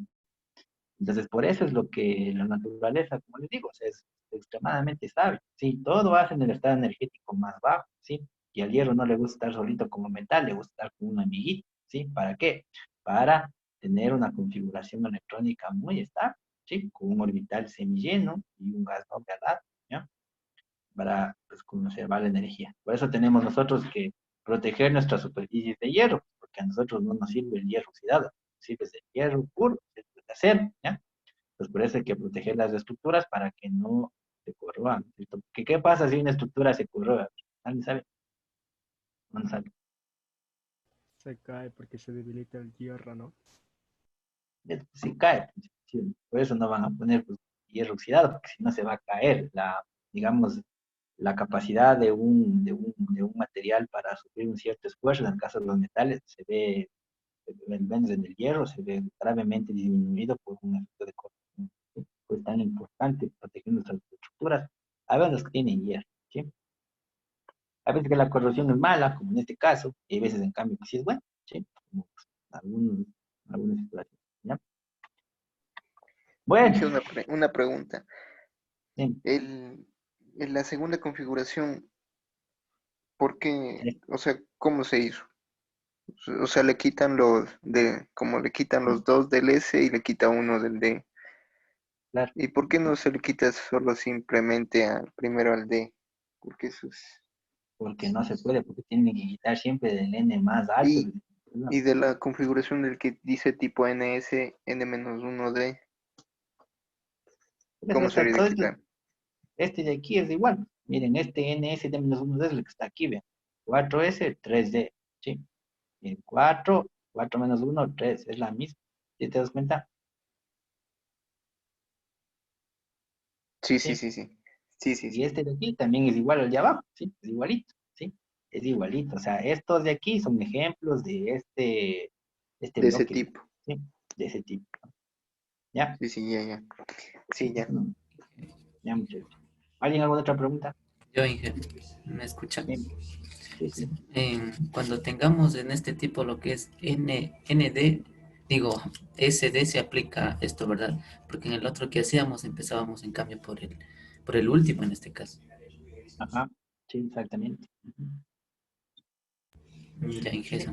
Entonces, por eso es lo que la naturaleza, como les digo, o sea, es extremadamente estable, ¿sí? Todo hace en el estado energético más bajo, ¿sí? Y al hierro no le gusta estar solito como metal, le gusta estar con un amiguito, ¿sí? ¿Para qué? Para tener una configuración electrónica muy estable, ¿sí? Con un orbital semilleno y un gas noble al lado, ¿ya? Para pues, conservar la energía. Por eso tenemos nosotros que proteger nuestras superficies de hierro, porque a nosotros no nos sirve el hierro oxidado, sirve el hierro puro, el acero, ¿ya? Pues por eso hay que proteger las estructuras para que no se corroan, ¿cierto? Porque ¿qué pasa si una estructura se corroa? ¿Alguien sabe? No sabe. Se cae porque se debilita el hierro, ¿no? Se cae. Pues, sí, por eso no van a poner pues, hierro oxidado, porque si no se va a caer digamos, la capacidad de un material para sufrir un cierto esfuerzo, en el caso de los metales, al menos en el hierro, se ve gravemente disminuido por un efecto de corrosión. ¿Sí? Pues tan importante proteger nuestras estructuras, a veces los que tienen hierro, ¿sí? A veces que la corrosión es mala, como en este caso, y hay veces en cambio que sí es buena, ¿sí? Como pues, algunos, algunas situaciones, ¿ya? Bueno, Inge, una pregunta. sí, En la segunda configuración, ¿por qué? sí, O sea, ¿cómo se hizo? O sea, le quitan como le quitan los dos del S y le quita uno del D. claro, ¿Y por qué no se le quita solo simplemente al primero al D? Porque eso es... porque no se puede, porque tienen que quitar siempre del N más alto. Y, y de la configuración del que dice tipo NS, N-1D, Pues ¿cómo se le exacto, quita? este de aquí es igual. Miren, este NS de menos 1D es el que está aquí, vean. 4S, 3D, ¿sí? Y 4 menos 1, 3, es la misma. ¿Sí te das cuenta? Sí, sí, Sí. sí, sí. Sí, sí, Y sí. este de aquí también es igual al de abajo, ¿sí? Es igualito, ¿sí? Es igualito. O sea, estos de aquí son ejemplos de este De ese bloque, tipo. ¿sí? De ese tipo. ¿Ya? Sí, sí, ya, ya. Sí, ya. No, ya, muchachos. ¿Alguien alguna otra pregunta? Yo, Inge, ¿me escuchan? Sí, sí, sí. Cuando tengamos en este tipo lo que es ND, digo, SD se aplica esto, ¿verdad? Porque en el otro que hacíamos empezábamos en cambio por el último en este caso. Ajá, sí, exactamente. Ujú. Ya, Inge, eso.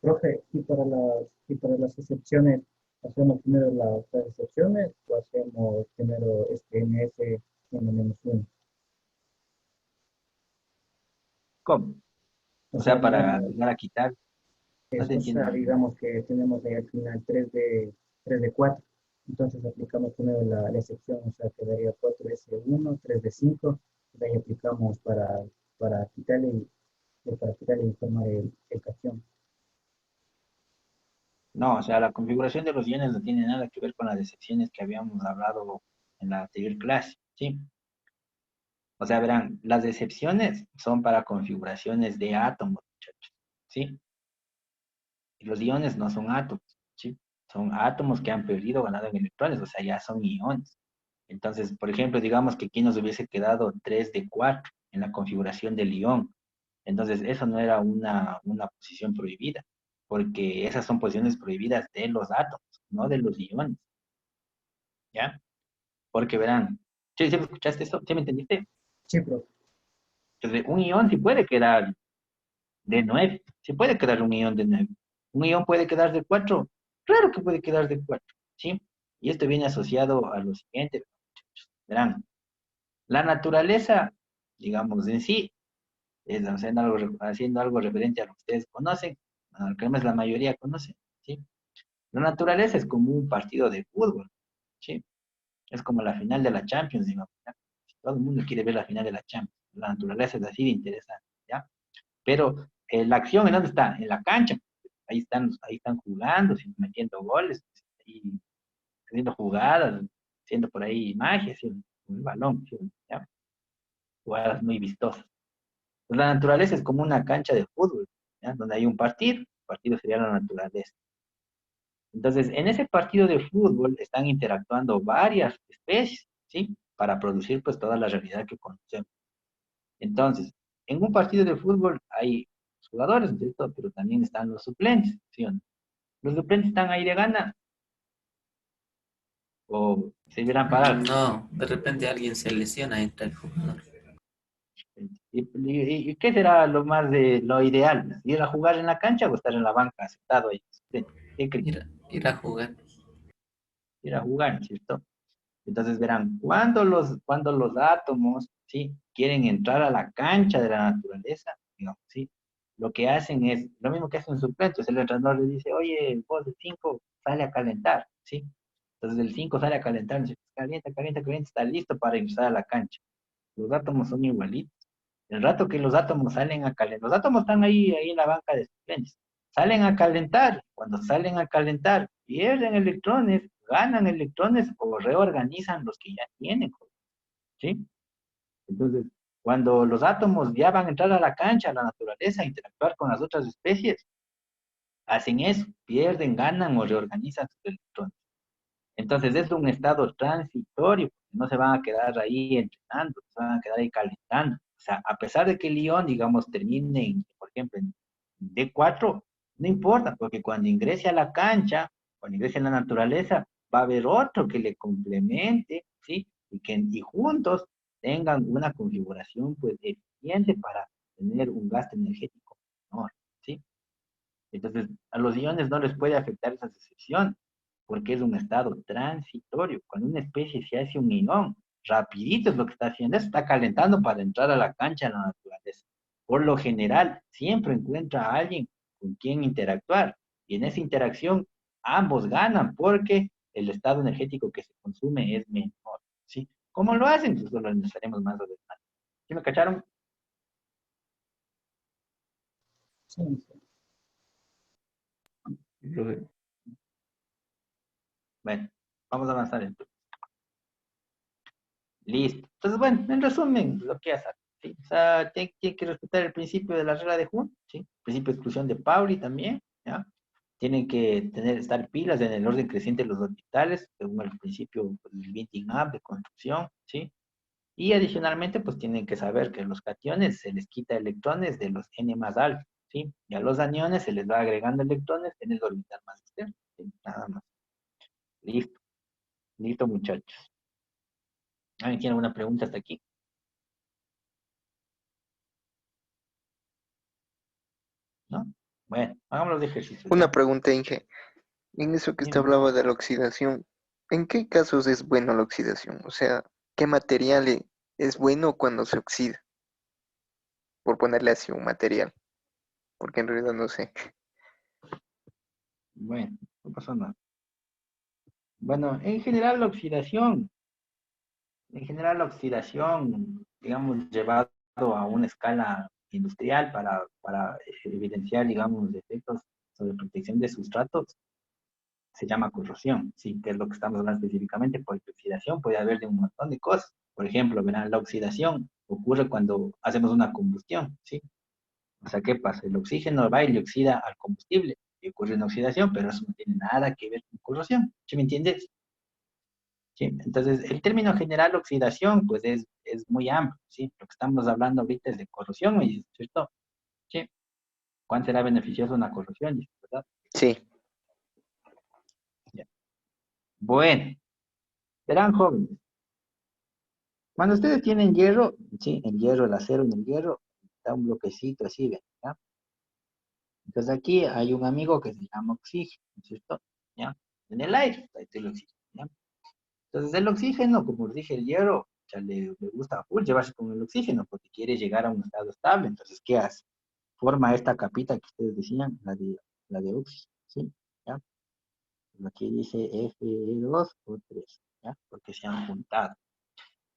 Profe, y para las excepciones, ¿hacemos primero las excepciones o hacemos primero este NS N-1? ¿Cómo? O O sea, sea, para digamos, empezar a quitar, no te o sea, entiendo. digamos que tenemos ahí al final 3 de 4. Entonces aplicamos primero la excepción, o sea, quedaría 4S1, 3D5, de ahí aplicamos para quitarle y formar el cajón. No, o sea, la configuración de los iones no tiene nada que ver con las excepciones que habíamos hablado en la anterior clase, ¿sí? O sea, verán, las excepciones son para configuraciones de átomos, muchachos, ¿sí? Y los iones no son átomos, ¿sí? Son átomos que han perdido o ganado en electrones, o sea, ya son iones. Entonces, por ejemplo, digamos que aquí nos hubiese quedado 3 de 4 en la configuración del ion. Entonces, eso no era una posición prohibida, porque esas son posiciones prohibidas de los átomos, no de los iones, ¿ya? Porque verán, ¿sí, sí me escuchaste eso? ¿Sí me entendiste? Sí, profe. Entonces, un ion sí puede quedar de 9, sí puede quedar un ion de 9. Un ion puede quedar de 4, claro que puede quedar de 4, ¿sí? Y esto viene asociado a lo siguiente, verán, la naturaleza, digamos, en sí, es haciendo algo referente a lo que ustedes conocen, a lo que más la mayoría conoce, ¿sí? La naturaleza es como un partido de fútbol, ¿sí? Es como la final de la Champions, digamos, ¿ya? Todo el mundo quiere ver la final de la Champions. La naturaleza es así de interesante, ¿ya? Pero la acción, ¿en dónde está? En la cancha. Ahí están jugando, metiendo goles, y haciendo jugadas, haciendo por ahí magia, ¿sí? Con el balón, ¿sí? ¿Ya? Jugadas muy vistosas. Pues la naturaleza es como una cancha de fútbol, ¿ya? Donde hay un partido, el partido sería la naturaleza. Entonces, en ese partido de fútbol están interactuando varias especies, ¿sí? Para producir pues toda la realidad que conocemos. Entonces, en un partido de fútbol hay jugadores, ¿no es cierto? Pero también están los suplentes, ¿sí o no? Los suplentes están ahí de gana o servirán para algo. No, de repente alguien se lesiona, entra el jugador. ¿Y qué será lo más de lo ideal? ¿Ir a jugar en la cancha o estar en la banca sentado ahí? ¿Qué creen? Ir a jugar. Ir a jugar, ¿no es cierto? Entonces verán, cuando los átomos, ¿sí? Quieren entrar a la cancha de la naturaleza, digamos, ¿sí? Lo que hacen es, lo mismo que hacen sus suplentes, el entrenador le dice, oye, vos de 5 sale a calentar, ¿sí? Entonces el 5 sale a calentar, calienta, calienta, calienta, está listo para ingresar a la cancha. Los átomos son igualitos. El rato que los átomos salen a calentar, los átomos están ahí en la banca de suplentes, salen a calentar. Cuando salen a calentar, pierden electrones, ganan electrones o reorganizan los que ya tienen, ¿sí? Entonces, cuando los átomos ya van a entrar a la cancha, a la naturaleza, a interactuar con las otras especies, hacen eso, pierden, ganan o reorganizan sus electrones. Entonces es un estado transitorio, no se van a quedar ahí entrenando, se van a quedar ahí calentando. O sea, a pesar de que el ion, digamos, termine, por ejemplo, en D4, no importa, porque cuando ingrese a la cancha, cuando ingrese a la naturaleza, va a haber otro que le complemente, ¿sí? Y juntos tengan una configuración, pues, eficiente para tener un gasto energético menor, ¿sí? Entonces, a los iones no les puede afectar esa secesión, porque es un estado transitorio. Cuando una especie se hace un ion, rapidito es lo que está haciendo, eso está calentando para entrar a la cancha de la naturaleza. Por lo general, siempre encuentra a alguien con quien interactuar, y en esa interacción ambos ganan, porque el estado energético que se consume es menor, ¿sí? ¿Cómo lo hacen? Pues lo analizaremos más adelante. ¿Sí me cacharon? Sí, sí. Brother. Bueno, vamos a avanzar entonces. Listo. Entonces, bueno, en resumen, lo que hacer, ¿sí? O sea, tiene que respetar el principio de la regla de Hund, ¿sí? Principio de exclusión de Pauli también, ¿ya? Tienen que estar pilas en el orden creciente de los orbitales, según el principio pues, del Binting Up de construcción, ¿sí? Y adicionalmente, pues tienen que saber que los cationes se les quita electrones de los N más altos, ¿sí? Y a los aniones se les va agregando electrones en el orbital más externo, ¿sí? Nada más. Listo, listo, muchachos. ¿Alguien tiene alguna pregunta hasta aquí? ¿No? Bueno, hagamos los ejercicios, Una ¿ya? pregunta, Inge. En eso que usted Dime. hablaba de la oxidación, ¿en qué casos es bueno la oxidación? O sea, ¿qué material es bueno cuando se oxida? Por ponerle así un material, porque en realidad no sé. Bueno, no pasa nada. Bueno, en general la oxidación, digamos, llevado a una escala industrial para evidenciar, digamos, efectos sobre protección de sustratos, se llama corrosión, ¿sí? Que es lo que estamos hablando específicamente, porque oxidación puede haber de un montón de cosas. Por ejemplo, verán, la oxidación ocurre cuando hacemos una combustión, ¿sí? O sea, ¿qué pasa? El oxígeno va y le oxida al combustible y ocurre una oxidación, pero eso no tiene nada que ver con corrosión, ¿sí me entiendes? ¿Sí? Entonces, el término general oxidación, pues es muy amplio, ¿sí? Lo que estamos hablando ahorita es de corrosión, ¿me dices, cierto? ¿Sí? ¿Cuánto será beneficioso una corrosión? Dices, ¿verdad? Sí, Ya. Bueno, verán jóvenes, cuando ustedes tienen hierro, ¿sí? El hierro, el acero en el hierro, está un bloquecito así, ¿ven? ¿Ya? Entonces aquí hay un amigo que se llama oxígeno, ¿no es cierto? ¿Ya? En el aire, ahí está el oxígeno, ¿ya? Entonces el oxígeno, como os dije, el hierro, o sea, le gusta full llevarse con el oxígeno porque quiere llegar a un estado estable. Entonces, ¿qué hace? Forma esta capita que ustedes decían, la de oxígeno, ¿sí? ¿Ya? Aquí dice Fe2O3, ¿ya? Porque se han juntado.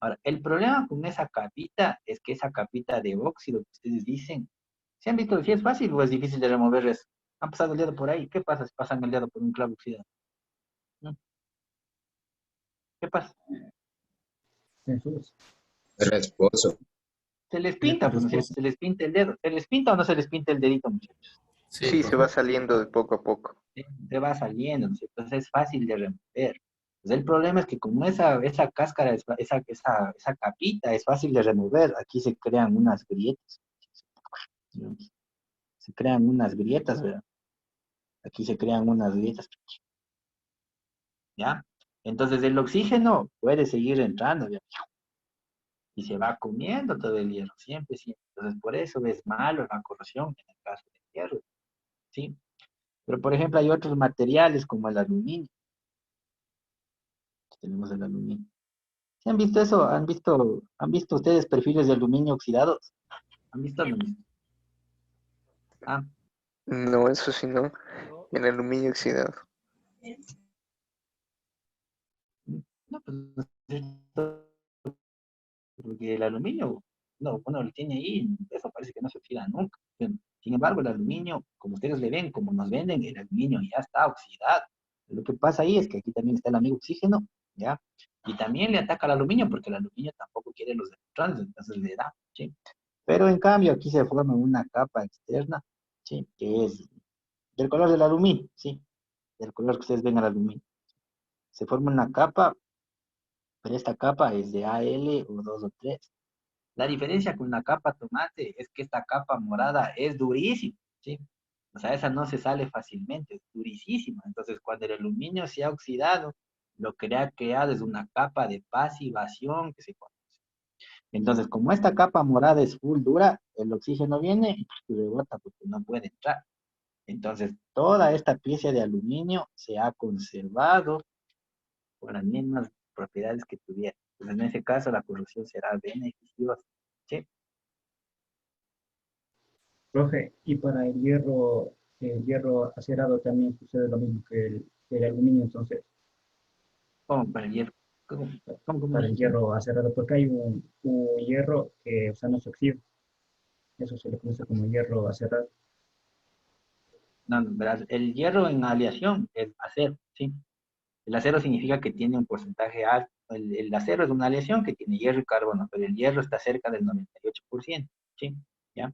Ahora, el problema con esa capita es que esa capita de óxido que ustedes dicen, ¿se han visto si es fácil o es difícil de remover eso? Han pasado el dedo por ahí. ¿Qué pasa si pasan el dedo por un clavo oxidado? ¿No? ¿Qué pasa? Jesús. Resposo. Se les Sí, pinta, pues, ¿no es cierto? respuesta. Se les pinta el dedo. ¿Se les pinta o no se les pinta el dedito, muchachos? Sí, sí, por se va favor. saliendo de poco a poco. ¿Sí? Se va saliendo, ¿no es cierto? Entonces es fácil de remover. Pues el problema es que como esa cáscara, esa capita es fácil de remover, aquí se crean unas grietas. ¿No? Se crean unas grietas, ¿verdad? Aquí se crean unas grietas, ¿ya? Entonces el oxígeno puede seguir entrando, ¿ya? Y se va comiendo todo el hierro, siempre, siempre. Entonces por eso es malo la corrosión en el caso del hierro, ¿sí? Pero por ejemplo hay otros materiales como el aluminio. Tenemos el aluminio. ¿Sí han visto eso? ¿Han visto ustedes perfiles de aluminio oxidados? ¿Han visto aluminio? Ah, No, eso sí no. El aluminio oxidado. No, pues no es cierto, porque el aluminio, no, uno lo tiene ahí, eso parece que no se oxida nunca. Sin embargo, el aluminio, como ustedes le ven, como nos venden, el aluminio ya está oxidado. Lo que pasa ahí es que aquí también está el amigo oxígeno, ¿ya? Y también le ataca al aluminio, porque el aluminio tampoco quiere los electrones, entonces le da, ¿sí? Pero en cambio, aquí se forma una capa externa, ¿sí? Que es del color del aluminio, ¿sí? Del color que ustedes ven al aluminio. Se forma una capa, pero esta capa es de Al o 2 o 3. La diferencia con la capa tomate es que esta capa morada es durísima, ¿sí? O sea, esa no se sale fácilmente, es durísima. Entonces, cuando el aluminio se ha oxidado, lo que le ha creado es una capa de pasivación que se conoce. Entonces, como esta capa morada es full dura, el oxígeno viene y rebota porque no puede entrar. Entonces, toda esta pieza de aluminio se ha conservado con las mismas propiedades que tuviera. Pues en ese caso, la corrosión será beneficiosa, ¿sí? Profe, y para el hierro acerado también sucede lo mismo que el aluminio, entonces, Como para el hierro. ¿Cómo para el dijiste? hierro acerado, porque hay un hierro que, o sea, no se oxida. Eso se le conoce como hierro acerado. No, no, verás, el hierro en aleación es acero, ¿sí? El acero significa que tiene un porcentaje alto. El acero es una aleación que tiene hierro y carbono, pero el hierro está cerca del 98%, ¿sí? ¿Ya?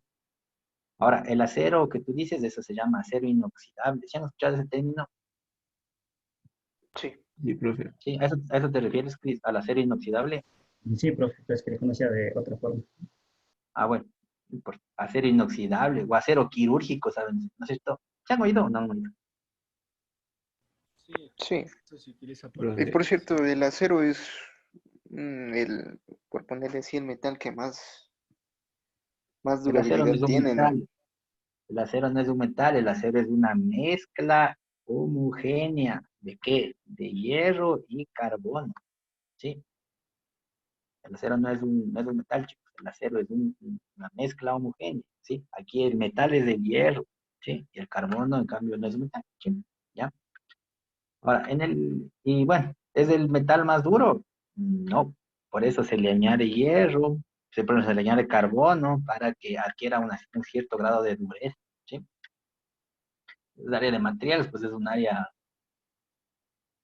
Ahora, el acero que tú dices, eso se llama acero inoxidable. ¿Sí han escuchado ese término? Sí. Sí, profe. ¿Sí? A eso te refieres, Chris? ¿Al acero inoxidable? Y sí, profe, pero es que le conocía de otra forma. Ah, bueno, no importa. Acero inoxidable o acero quirúrgico, ¿saben? ¿No es cierto? ¿Se han oído o no han oído? Sí, Sí. eso se utiliza para Profe. Y por cierto, construcción. el acero es por ponerle así, el metal que más El acero no durabilidad es un tiene, ¿no? metal. El acero no es un metal, el acero es una mezcla homogénea. ¿De qué? De hierro y carbono, ¿sí? El acero no es un metal, chicos. El acero es una mezcla homogénea, ¿sí? Aquí el metal es el hierro, ¿sí? Y el carbono, en cambio, no es un metal, ¿sí? ¿Ya? Ahora, y bueno, ¿es el metal más duro? No, por eso se le añade hierro, se le añade carbono para que adquiera un cierto grado de dureza, ¿sí? El área de materiales, pues es un área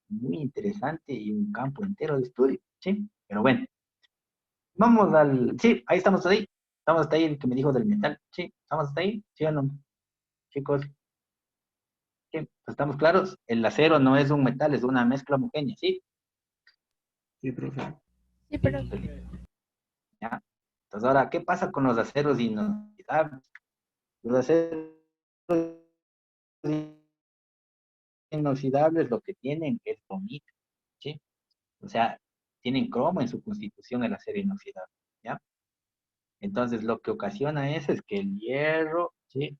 muy interesante y un campo entero de estudio, ¿sí? Pero bueno, sí, ahí estamos ahí. Estamos hasta ahí el que me dijo del metal. Sí, estamos hasta ahí, ¿sí o no? Chicos, sí, pues estamos claros. El acero no es un metal, es una mezcla homogénea, ¿sí? Sí, profe. Sí, Sí, pero pues, ya. Entonces ahora, ¿qué pasa con los aceros inoxidables? Los aceros inoxidables lo que tienen es cromita, ¿sí? O sea, tienen cromo en su constitución el acero inoxidable, ¿ya? Entonces lo que ocasiona eso es que el hierro, ¿sí?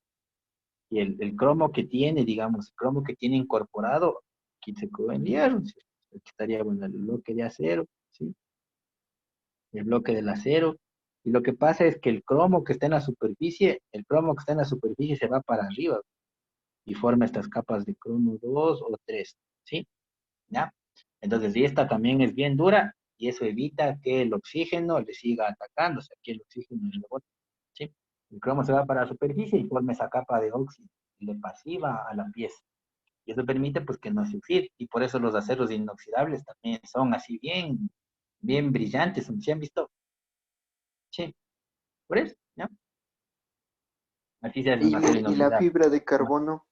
Y el cromo que tiene, digamos, el cromo que tiene incorporado, aquí se cubre en hierro, ¿sí? Aquí estaría, bueno, el bloque de acero, ¿sí? El bloque del acero. Y lo que pasa es que el cromo que está en la superficie, el cromo que está en la superficie se va para arriba y forma estas capas de cromo 2 o 3, ¿sí? ¿Ya? Entonces, y esta también es bien dura y eso evita que el oxígeno le siga atacando, o sea, que el oxígeno rebote, ¿sí? El cromo se va para la superficie y forma esa capa de óxido y le pasiva a la pieza. Y eso permite pues que no se oxide. Y por eso los aceros inoxidables también son así bien, bien brillantes. ¿Sí han visto? Sí, por eso, ¿no? Así se hace un acero Y la inoxidable. fibra de carbono,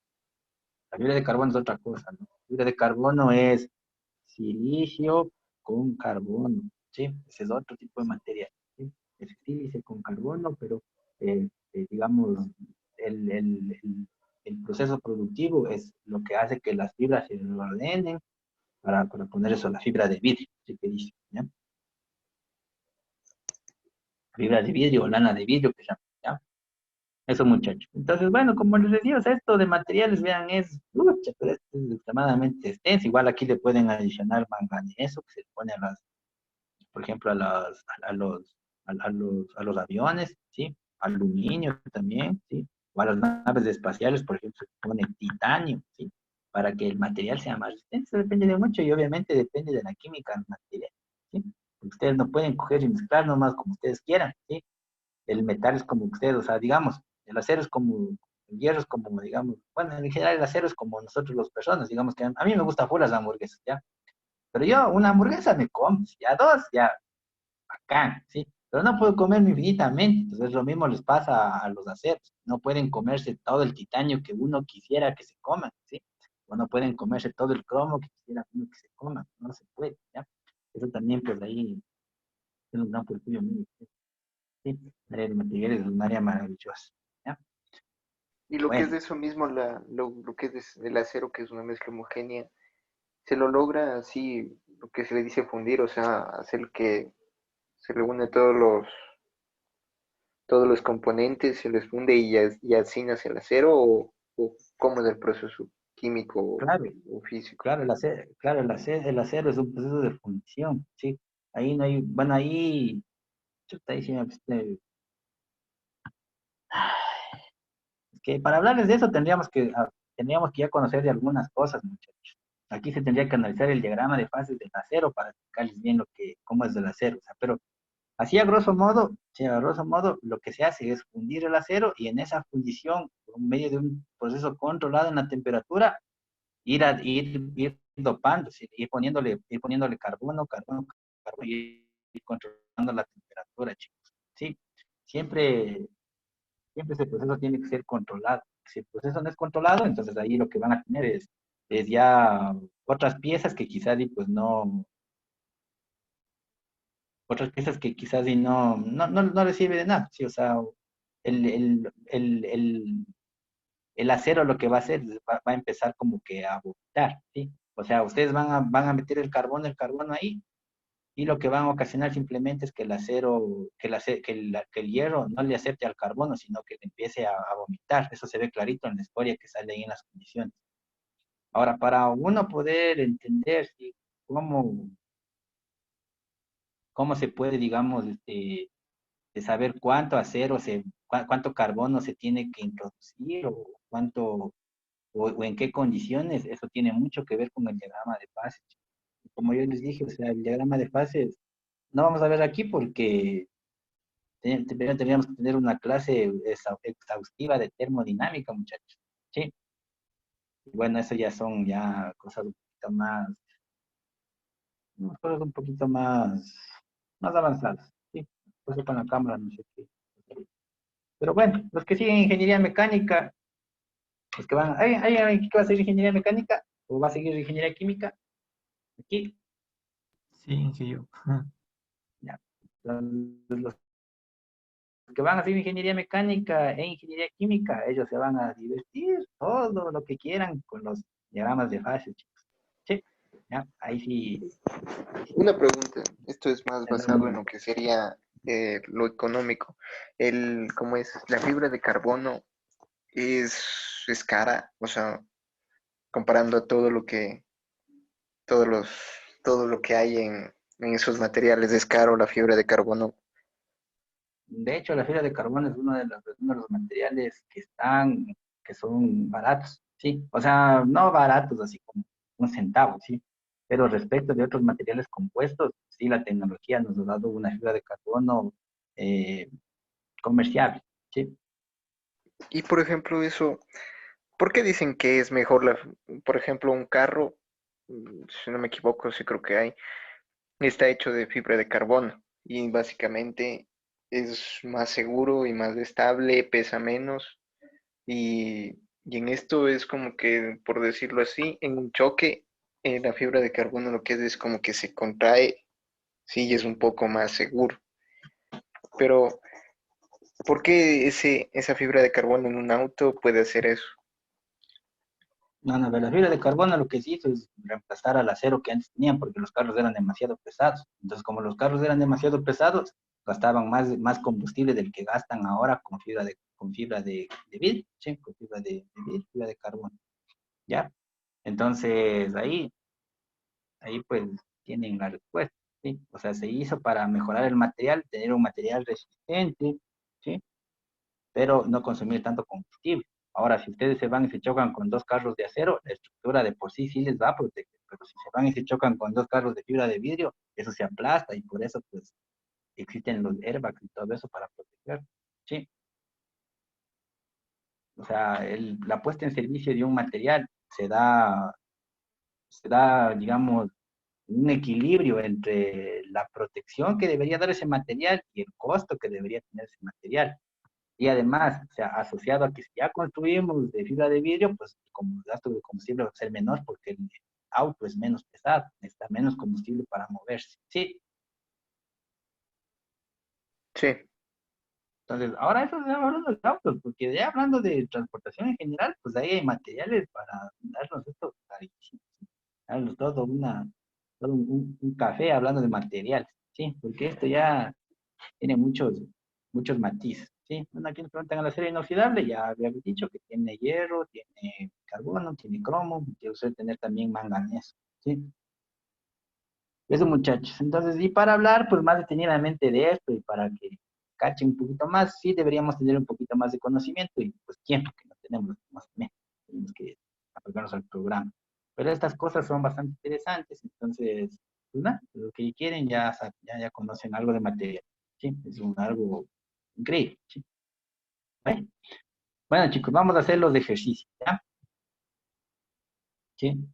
La fibra de carbono es otra cosa, ¿no? La fibra de carbono es silicio con carbono, ¿sí? Ese es otro tipo de materia, ¿sí? Es sílice con carbono, pero digamos, el proceso productivo es lo que hace que las fibras se ordenen para poner eso, la fibra de vidrio, así que dice, ¿ya? Fibra de vidrio o lana de vidrio que se llama, ¿ya? Eso, muchachos. Entonces, bueno, como les decía, o sea, esto de materiales, vean, pucha, pero es extremadamente extenso. Igual aquí le pueden adicionar manganeso, que se le pone por ejemplo, a los aviones, ¿sí? Aluminio también, ¿sí? O a las naves espaciales, por ejemplo, se pone titanio, ¿sí? para que el material sea más resistente. Eso depende de mucho y obviamente depende de la química del material, ¿sí? Ustedes no pueden coger y mezclar nomás como ustedes quieran, ¿sí? El metal es como ustedes, o sea, digamos, el acero es como, el hierro es como, digamos, bueno, en general el acero es como nosotros los personas, digamos que a mí me gustan full las hamburguesas, ¿ya? Pero yo una hamburguesa me como, ya dos, ya, bacán, ¿sí? Pero no puedo comerme infinitamente, entonces lo mismo les pasa a los aceros, no pueden comerse todo el titanio que uno quisiera que se coman, ¿sí? O no pueden comerse todo el cromo que quisiera uno que se coma, no se puede, ¿ya? Eso también, pues ahí es un gran estudio muy sí, el área de materiales es un área maravillosa, ¿ya? Y lo que es Bueno, de eso mismo, lo que es el acero, que es una mezcla homogénea, se lo logra así, lo que se le dice fundir, o sea, hacer que se reúne todos los componentes, se les funde y así nace el acero, o cómo es el proceso químico claro, o físico. claro, el acero es un proceso de fundición, ¿sí? Ahí no hay, bueno, ahí, chuta, ahí sí es que para hablarles de eso tendríamos que ya conocer de algunas cosas, muchachos. Aquí se tendría que analizar el diagrama de fases del acero para explicarles bien cómo es el acero, o sea, pero así a grosso modo, sí, a grosso modo, lo que se hace es fundir el acero y en esa fundición, por medio de un proceso controlado en la temperatura, ir dopando, ¿sí? Ir poniéndole carbono, y ir controlando la temperatura, chicos. Sí, siempre, siempre ese proceso tiene que ser controlado. Si el proceso no es controlado, entonces ahí lo que van a tener es ya otras piezas que quizás y pues no, otras piezas que quizás y no les sirve de nada, ¿sí? O sea, el, el, el, el, el acero lo que va a hacer es va a empezar como que a vomitar, ¿sí? O sea, ustedes van a meter el carbono ahí, y lo que van a ocasionar simplemente es que el acero, que el hierro no le acepte al carbono, sino que le empiece a vomitar. Eso se ve clarito en la historia que sale ahí en las condiciones. Ahora, para uno poder entender ¿sí? cómo, cómo se puede, digamos, de saber cuánto cuánto carbono se tiene que introducir o en qué condiciones, eso tiene mucho que ver con el diagrama de fases. Como yo les dije, o sea, el diagrama de fases no vamos a ver aquí porque tendríamos que tener una clase exhaustiva de termodinámica, muchachos. Sí. Y bueno, eso ya son ya cosas un poquito más, cosas un poquito más avanzadas. Sí. Por eso con la cámara, no sé qué. Pero bueno, los que siguen ingeniería mecánica, los que van, ¿hay alguien que va a seguir ingeniería mecánica? ¿O va a seguir ingeniería química? Aquí, Sí, que yo. Ajá. ya. Los que van a hacer ingeniería mecánica e ingeniería química, ellos se van a divertir todo lo que quieran con los diagramas de fase, chicos. Sí, ya, ahí sí, Una pregunta, esto es más ya no basado en hay- lo que sería lo económico. ¿Cómo es? La fibra de carbono es cara, o sea, comparando a todos los, todo lo que hay en esos materiales, es caro la fibra de carbono. De hecho, la fibra de carbono es uno de los materiales que son baratos, sí. O sea, no baratos así como un centavo, sí. Pero respecto de otros materiales compuestos, sí, la tecnología nos ha dado una fibra de carbono eh, comerciable, sí. Y por ejemplo, eso, ¿por qué dicen que es mejor por ejemplo, un carro, si no me equivoco, sí creo que hay, está hecho de fibra de carbono y básicamente es más seguro y más estable, pesa menos y en esto es como que, por decirlo así, en un choque, la fibra de carbono lo que es como que se contrae, sí, y es un poco más seguro. Pero, ¿por qué esa fibra de carbono en un auto puede hacer eso? No, no, la fibra de carbono lo que se hizo es reemplazar al acero que antes tenían porque los carros eran demasiado pesados. Entonces, como los carros eran demasiado pesados, gastaban más combustible del que gastan ahora con fibra de vidrio, ¿sí? Con fibra de vidrio, fibra de carbono, ¿ya? Entonces, ahí pues tienen la respuesta, ¿sí? O sea, se hizo para mejorar el material, tener un material resistente, ¿sí? Pero no consumir tanto combustible. Ahora, si ustedes se van y se chocan con dos carros de acero, la estructura de por sí sí les va a proteger, pero si se van y se chocan con dos carros de fibra de vidrio, eso se aplasta y por eso pues existen los airbags y todo eso para proteger. Sí, o sea, la puesta en servicio de un material se da, digamos, un equilibrio entre la protección que debería dar ese material y el costo que debería tener ese material. Y además, o sea, asociado a que si ya construimos de fibra de vidrio, pues como el gasto de combustible va a ser menor porque el auto es menos pesado, necesita menos combustible para moverse. Sí, Sí, entonces, ahora eso se hablando de autos, porque ya hablando de transportación en general, pues ahí hay materiales para darnos esto, carísimos, darnos todo un café hablando de materiales, ¿sí? Porque esto ya tiene muchos matices, ¿sí? Bueno, aquí nos preguntan a la serie inoxidable, ya había dicho que tiene hierro, tiene carbono, tiene cromo, tiene usted tener también manganeso, ¿sí? Eso, muchachos. Entonces, y para hablar, pues, más detenidamente de esto y para que cachen un poquito más, sí deberíamos tener un poquito más de conocimiento y, pues, tiempo que no tenemos, más o menos. Tenemos que apegarnos al programa. Pero estas cosas son bastante interesantes, entonces, pues, nada, lo que quieren ya conocen algo de materia. Sí, es algo increíble. Sí. Bueno, bueno, chicos, vamos a hacer los ejercicios, ¿ya? Sí.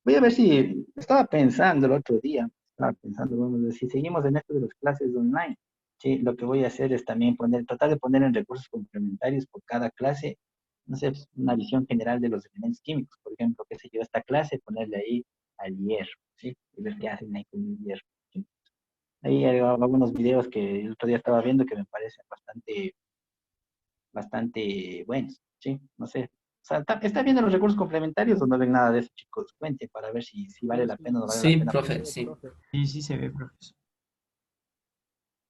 Voy a ver si, estaba pensando el otro día, estaba pensando, vamos a ver, si seguimos en esto de las clases online, sí, lo que voy a hacer es también tratar de poner en recursos complementarios por cada clase, no sé, pues, una visión general de los elementos químicos, por ejemplo, qué sé yo, esta clase, ponerle ahí al hierro, sí, y ver qué hacen ahí con el hierro, ¿sí? Ahí hay algunos videos que el otro día estaba viendo que me parecen bastante buenos, ¿sí? No sé. O sea, ¿está viendo los recursos complementarios o no ven nada de eso, chicos? Cuente para ver si vale la pena o no vale la Sí, pena. profe, sí. Sí, sí se ve, profesor.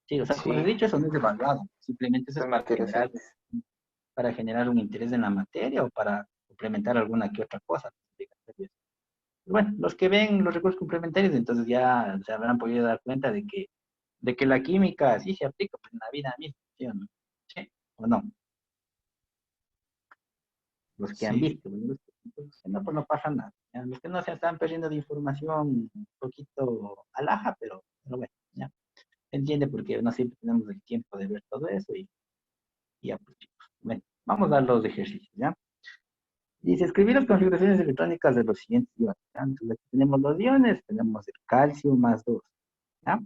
Sí, o sea, como les he sí, dicho, eso no es evaluado. Simplemente eso es son interesantes. para generar un interés en la materia o para complementar alguna que otra cosa. Bueno, los que ven los recursos complementarios, entonces ya se habrán podido dar cuenta de que la química sí se aplica pues, en la vida misma, ¿sí o no? ¿Sí o no? Los que han Sí, visto, ¿no? Los que no, pues no pasa nada. ¿Ya? Los que no se están perdiendo de información un poquito alhaja, pero bueno, ya. Se entiende porque no siempre tenemos el tiempo de ver todo eso y ya, pues chicos. Bueno, vamos a los ejercicios, ¿ya? Dice, escribir las configuraciones electrónicas de los siguientes iones, ¿ya? Entonces aquí tenemos los iones, tenemos el calcio más 2, ¿ya?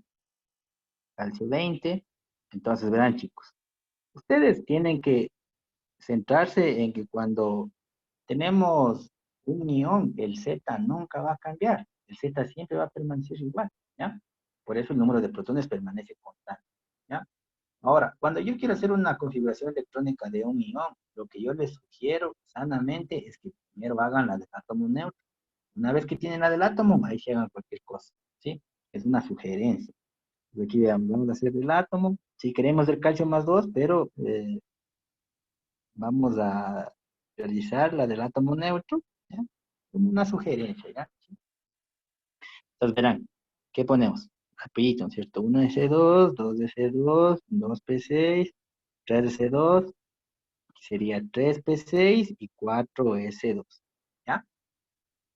Calcio 20. Entonces, verán chicos, ustedes tienen que centrarse en que cuando tenemos un ion, el Z nunca va a cambiar. El Z siempre va a permanecer igual, ¿ya? Por eso el número de protones permanece constante, ¿ya? Ahora, cuando yo quiero hacer una configuración electrónica de un ion, lo que yo les sugiero sanamente es que primero hagan la del átomo neutro. Una vez que tienen la del átomo, ahí se hagan cualquier cosa, ¿sí? Es una sugerencia. Aquí veamos, vamos a hacer el átomo. Si queremos el calcio más 2, pero vamos a realizar la del átomo neutro, ¿ya? Como una sugerencia, ¿ya? Entonces verán, ¿qué ponemos? Rapidito, ¿no es cierto? 1s2, 2s2, 2p6, 3s2, sería 3p6 y 4s2, ¿ya?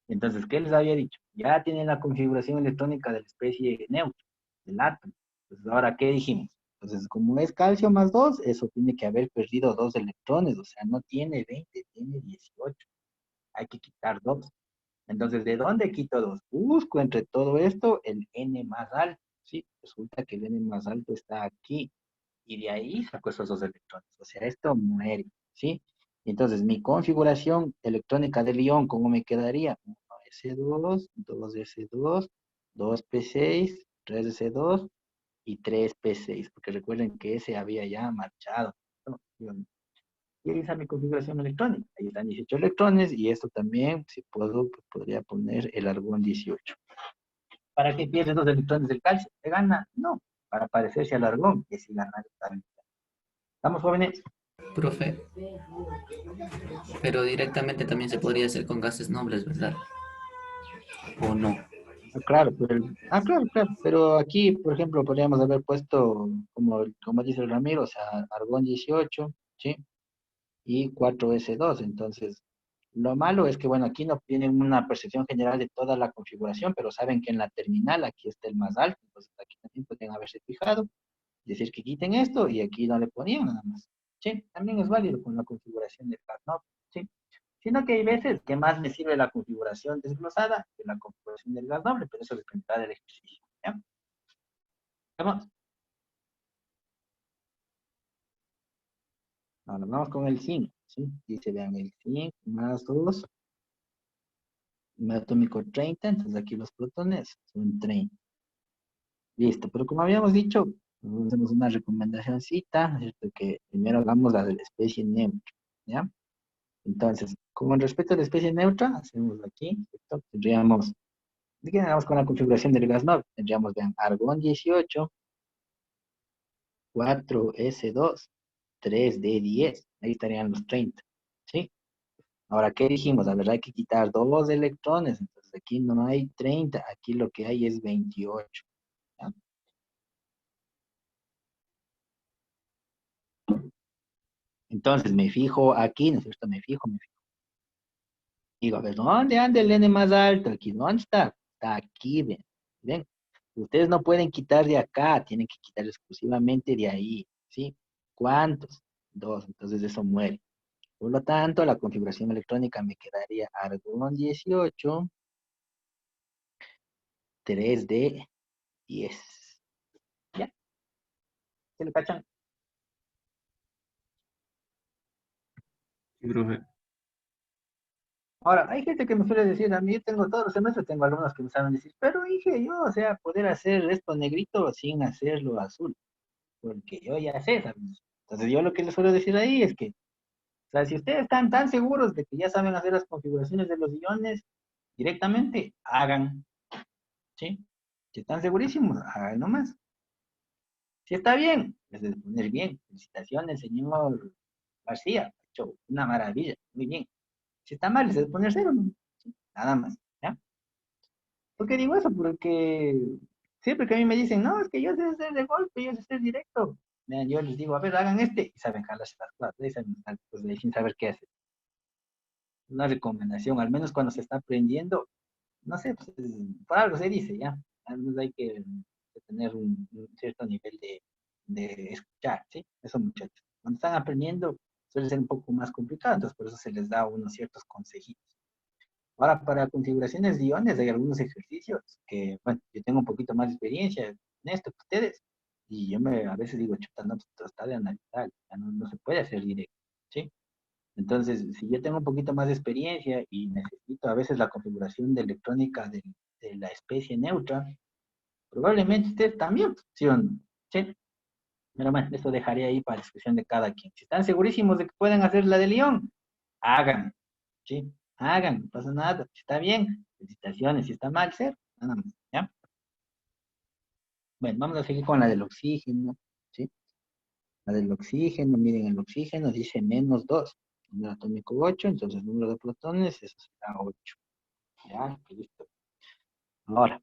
Entonces, ¿qué les había dicho? Ya tienen la configuración electrónica de la especie neutra, del átomo. Entonces, ahora, ¿qué dijimos? Entonces, como es calcio más 2, eso tiene que haber perdido 2 electrones, o sea, no tiene 20, tiene 18. Hay que quitar 2. Entonces, ¿de dónde quito 2? Busco entre todo esto el n más alto. Sí, resulta que el n más alto está aquí. Y de ahí saco esos 2 electrones. O sea, esto muere. ¿Sí? Entonces, mi configuración electrónica del ion, ¿cómo me quedaría? 1s2, 2s2, 2p6, 3s2 y 3p6. Porque recuerden que ese había ya marchado, ¿no? Y ahí está mi configuración electrónica. Ahí están 18 electrones y esto también, si puedo, pues podría poner el argón 18. ¿Para qué pierde 2 electrones del calcio? ¿Se gana? No, para parecerse al argón, que si gana también. ¿Estamos jóvenes? Profe, pero directamente también se podría hacer con gases nobles, ¿verdad? ¿O no? Claro, claro, pero aquí, por ejemplo, podríamos haber puesto, como dice el Ramiro, o sea, argón 18, ¿sí? y 4s2. Entonces, lo malo es que, bueno, aquí no tienen una percepción general de toda la configuración, pero saben que en la terminal aquí está el más alto. Entonces, aquí también pueden haberse fijado, decir que quiten esto y aquí no le ponían nada más. Sí, también es válido con la configuración de car, ¿no? Sí. Sino que hay veces que más me sirve la configuración desglosada que la configuración del gas doble, pero eso dependerá del ejercicio. ¿Ya? Vamos. Ahora vamos con el zinc. ¿Sí? Dice, vean, el zinc más 2, atómico 30, entonces aquí los protones son 30. Listo, pero como habíamos dicho, hacemos una recomendacióncita, ¿cierto? Que primero hagamos la de la especie neutra, ¿ya? Entonces, como en respecto a la especie neutra, hacemos aquí, ¿cierto? Tendríamos, ¿de qué hagamos con la configuración del gas noble? Tendríamos, vean, argón 18, 4s2, 3d10, ahí estarían los 30, ¿sí? Ahora, ¿qué dijimos? A ver, hay que quitar 2 electrones, entonces aquí no hay 30, aquí lo que hay es 28, ¿ya? Entonces me fijo aquí, ¿no es cierto? Me fijo. Digo, a ver, ¿dónde anda el N más alto? Aquí, ¿dónde está? Está aquí, ven. ¿Ven? Ustedes no pueden quitar de acá, tienen que quitar exclusivamente de ahí, ¿sí? ¿Cuántos? 2, entonces eso muere. Por lo tanto, la configuración electrónica me quedaría argón 18, 3d10. ¿Ya? ¿Se lo cachan? Sí, profe. Ahora, hay gente que me suele decir, a mí yo tengo todos los semestres, tengo alumnos que me saben decir, pero dije yo, o sea, poder hacer esto negrito sin hacerlo azul, porque yo ya sé, ¿sabes? Entonces yo lo que les suelo decir ahí es que, o sea, si ustedes están tan seguros de que ya saben hacer las configuraciones de los iones, directamente hagan, ¿sí? Si están segurísimos, hagan nomás. Si está bien, les debe poner bien. Felicitaciones, señor García, ha hecho una maravilla, muy bien. Si está mal, les debe poner cero, ¿no? ¿Sí? Nada más, ¿ya? ¿Por qué digo eso? Porque siempre que a mí me dicen, no, es que yo sé hacer de golpe, yo sé hacer directo. Vean, yo les digo, a ver, hagan este, y saben jalarse las cosas, y saben estar, pues, de sin saber qué hacer. Una recomendación, al menos cuando se está aprendiendo, no sé, pues, por algo se dice, ya. Al menos hay que tener un cierto nivel de escuchar, ¿sí? Eso, muchachos. Cuando están aprendiendo, suele ser un poco más complicado, entonces por eso se les da unos ciertos consejitos. Ahora, para configuraciones de iones hay algunos ejercicios que, bueno, yo tengo un poquito más de experiencia en esto que ustedes, y yo a veces digo, chuta, no, pues esto está de analizar, ya no se puede hacer directo, ¿sí? Entonces, si yo tengo un poquito más de experiencia y necesito a veces la configuración de electrónica de la especie neutra, probablemente ustedes también, ¿sí o no? ¿Sí? Pero bueno, eso dejaría ahí para discusión de cada quien. Si están segurísimos de que pueden hacer la de León, hagan, ¿sí? Hagan, no pasa nada. Si está bien, felicitaciones. Si está mal, cero. Nada más, ¿ya? Bueno, vamos a seguir con la del oxígeno, ¿sí? La del oxígeno, miren, el oxígeno dice -2. Número atómico 8, entonces el número de protones, eso será 8. ¿Ya? Listo. Ahora,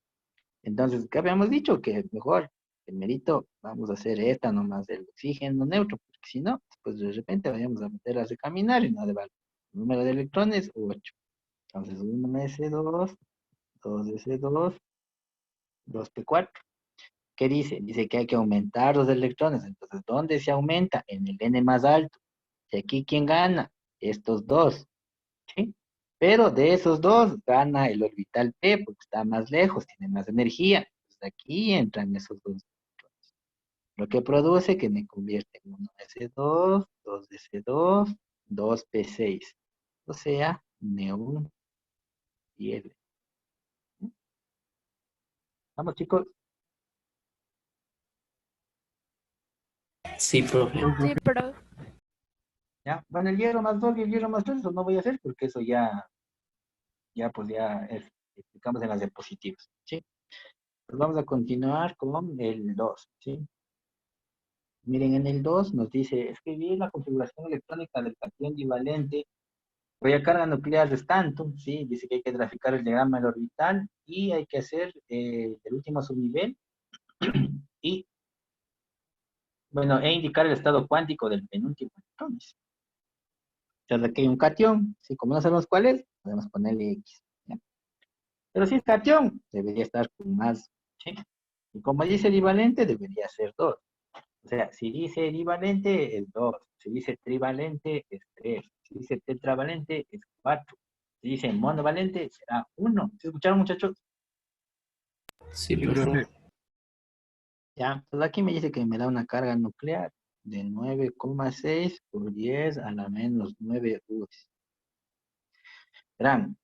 entonces, ¿qué habíamos dicho? Que mejor, el mérito, vamos a hacer esta nomás del oxígeno neutro, porque si no, pues de repente vayamos a meterlas de caminar y no de valor. Número de electrones, 8. Entonces, 1s2, 2s2, 2p4. ¿Qué dice? Dice que hay que aumentar los electrones. Entonces, ¿dónde se aumenta? En el n más alto. ¿Y aquí quién gana? Estos dos, ¿sí? Pero de esos dos gana el orbital p porque está más lejos, tiene más energía. Entonces, aquí entran esos dos. Lo que produce que me convierte en 1s2, 2s2, 2p6. O sea, neón y L. Vamos, chicos. Sí, profe. Sí, pero Ya, bueno, el hierro más 2 y el hierro más 3, eso no voy a hacer porque eso ya pues ya explicamos en las diapositivas, ¿sí? Pues vamos a continuar con el 2, ¿sí? Miren, en el 2 nos dice, escribir la configuración electrónica del cation divalente cuya carga nuclear es tanto, ¿sí? Dice que hay que graficar el diagrama del orbital y hay que hacer el último subnivel y, bueno, e indicar el estado cuántico del penúltimo electrón. Entonces aquí hay un cation, ¿sí? Como no sabemos cuál es, podemos ponerle X. ¿Ya? Pero si es cation, debería estar con más, ¿sí? Y como dice divalente, debería ser 2. O sea, si dice divalente es 2. Si dice trivalente es 3. Si dice tetravalente es 4. Si dice monovalente será 1. ¿Se escucharon, muchachos? Sí, Sí, profe. profe. Ya, entonces aquí me dice que me da una carga nuclear de 9,6 por 10 a la menos 9 U. Verán,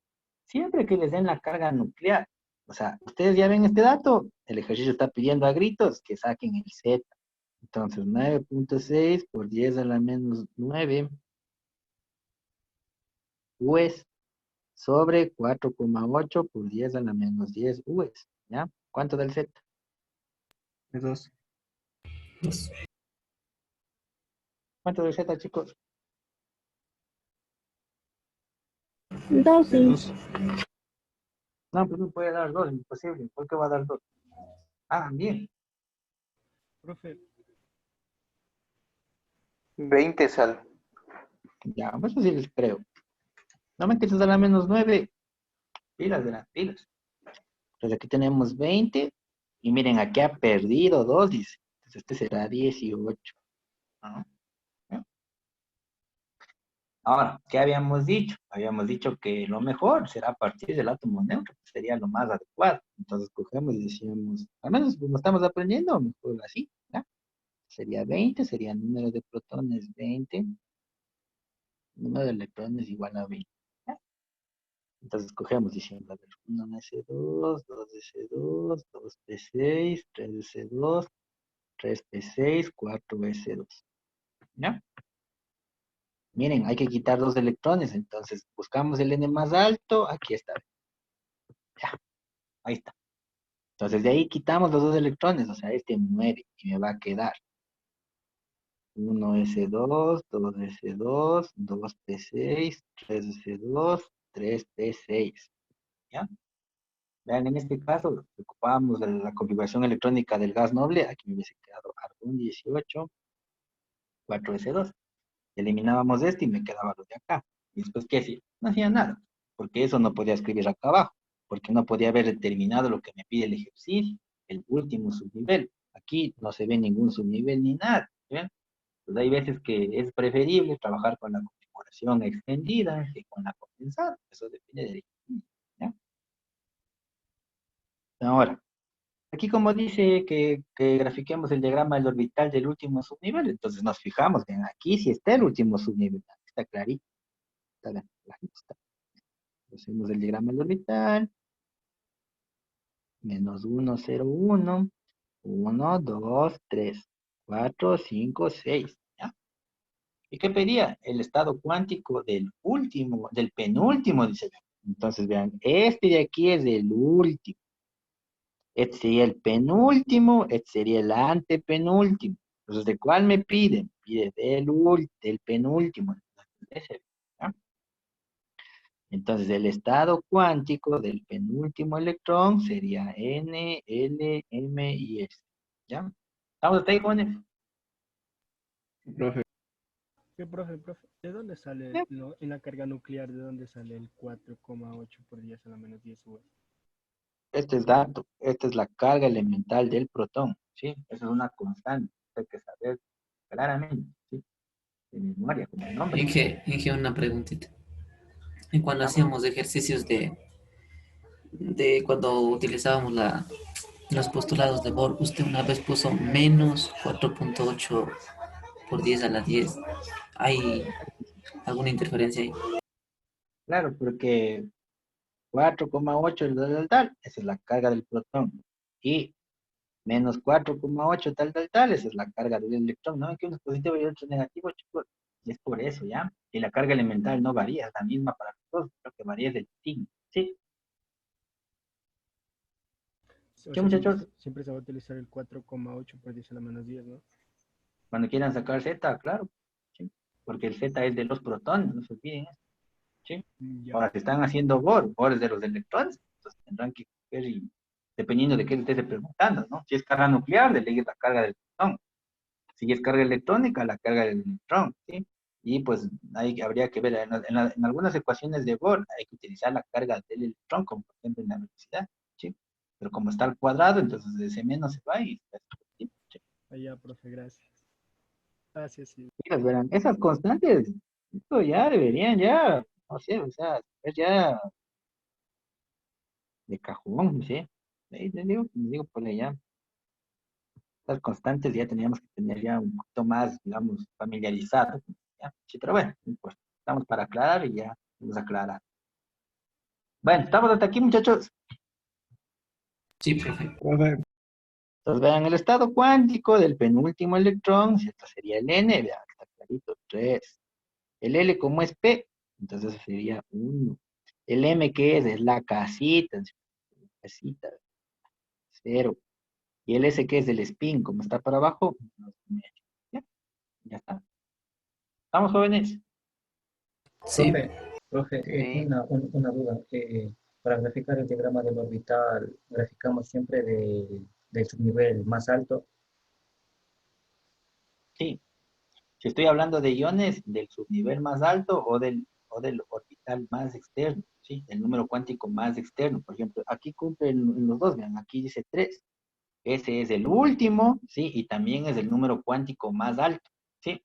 siempre que les den la carga nuclear, o sea, ustedes ya ven este dato, el ejercicio está pidiendo a gritos que saquen el Z. Entonces, 9,6 por 10 a la menos 9 UES sobre 4,8 por 10 a la menos 10 UES. ¿Ya? ¿Cuánto da el Z? De 2. Dos. ¿Cuánto da el Z, chicos? 2 De y 2. No, pues no puede dar 2, imposible. ¿Por qué va a dar 2? Ah, bien. Profe, 20 sal. Ya, pues eso sí les creo. No me quites a la menos 9. Pilas de las pilas. Entonces aquí tenemos 20. Y miren, aquí ha perdido 2, dice. Entonces este será 18. ¿No? ¿Ya? Ahora, ¿qué habíamos dicho? Habíamos dicho que lo mejor será a partir del átomo neutro, que sería lo más adecuado. Entonces cogemos y decíamos, al menos como estamos aprendiendo, mejor así, ¿ya? Sería 20, sería el número de protones 20, número de electrones igual a 20. ¿Ya? Entonces cogemos diciendo, a ver, 1 S2, 2 S2, 2 P6, 3 S2, 3 P6, 4 S2. ¿Ya? Miren, hay que quitar 2 electrones, entonces buscamos el N más alto, aquí está. Ya, ahí está. Entonces de ahí quitamos los 2 electrones, o sea, este muere y me va a quedar 1s2, 2s2, 2p6, 3s2, 3p6. ¿Ya? Vean, en este caso, ocupábamos la configuración electrónica del gas noble, aquí me hubiese quedado argón 18, 4s2. Eliminábamos este y me quedaba lo de acá. Y después, ¿qué hacía? No hacía nada, porque eso no podía escribir acá abajo, porque no podía haber determinado lo que me pide el ejercicio, el último subnivel. Aquí no se ve ningún subnivel ni nada. ¿Ven? Pues hay veces que es preferible trabajar con la configuración extendida que con la condensada. Eso depende del ejercicio. ¿Ya? Ahora, aquí como dice que grafiquemos el diagrama del orbital del último subnivel, entonces nos fijamos, ven, aquí sí está el último subnivel, está clarito. Está bien, clarito está. Hacemos el diagrama del orbital. Menos 1, 0, 1. 1, 2, 3, 4, 5, 6. ¿Ya? ¿Y qué pedía? El estado cuántico del último, del penúltimo, dice. Entonces, vean, este de aquí es el último. Este sería el penúltimo, este sería el antepenúltimo. Entonces, ¿de cuál me piden? Pide del penúltimo. Ese, ¿ya? Entonces, el estado cuántico del penúltimo electrón sería N, L, M y S. ¿Ya? ¿Estamos hasta ahí, jóvenes? Profe. ¿qué profe? ¿De dónde sale, ¿Ya? en la carga nuclear, de dónde sale el 4,8 por 10 a la menos 10 U? Este es dato, esta es la carga elemental del protón, ¿sí? Eso es una constante, hay que saber claramente, ¿sí? De memoria, como el nombre. Inge, una preguntita. Y cuando Vamos. hacíamos ejercicios de cuando utilizábamos los postulados de Bohr, usted una vez puso menos 4,8 por 10 a la 10. ¿Hay alguna interferencia ahí? Claro, porque 4,8 el tal, esa es la carga del protón. Y menos 4,8 tal, esa es la carga del electrón. ¿No? Aquí uno es positivo y otro es negativo, chicos. Y es por eso, ¿ya? Y la carga elemental no varía, es la misma para los dos, lo que varía es el signo. ¿Sí? O ¿Qué, sea, muchachos? siempre se va a utilizar el 4,8 por 10 a la menos 10, ¿no? Cuando quieran sacar Z, claro. ¿Sí? Porque el Z es de los protones, no se olviden eso. ¿Sí? Ya. Ahora, se están haciendo Bohr es de los electrones, entonces tendrán que ver y dependiendo de qué le estés preguntando, ¿no? Si es carga nuclear, le lees la carga del protón. Si es carga electrónica, la carga del electrón, ¿sí? Y pues habría que ver, en algunas ecuaciones de Bohr hay que utilizar la carga del electrón, como por ejemplo en la velocidad, ¿sí? Pero como está al cuadrado, entonces ese menos se va y está ¿sí? ¿Sí? Allá, profe, gracias. Gracias, sí. Fijas, verán, esas constantes, esto ya deberían ya, no sé, o sea, ser ya de cajón, no sé. Ahí les digo por allá. Las constantes ya teníamos que tener ya un poquito más, digamos, familiarizado. ¿Ya? Sí, pero bueno, no importa. Estamos para aclarar y ya vamos a aclarar. Bueno, estamos hasta aquí, muchachos. Sí, profe. Profe, Entonces, vean el estado cuántico del penúltimo electrón, si esto sería el N, vean, está clarito, 3. El L como es P, entonces eso sería 1. El M que es la casita, casita, 0. Y el S que es el spin, como está para abajo, ya, ya está. ¿Estamos jóvenes? Sí. Profe, profe, Sí. una duda. Para graficar el diagrama del orbital, graficamos siempre del subnivel más alto. Sí. Si estoy hablando de iones del subnivel más alto o del orbital más externo, ¿sí? El número cuántico más externo. Por ejemplo, aquí cumple en los dos, vean, aquí dice 3. Ese es el último, ¿sí? Y también es el número cuántico más alto, ¿sí?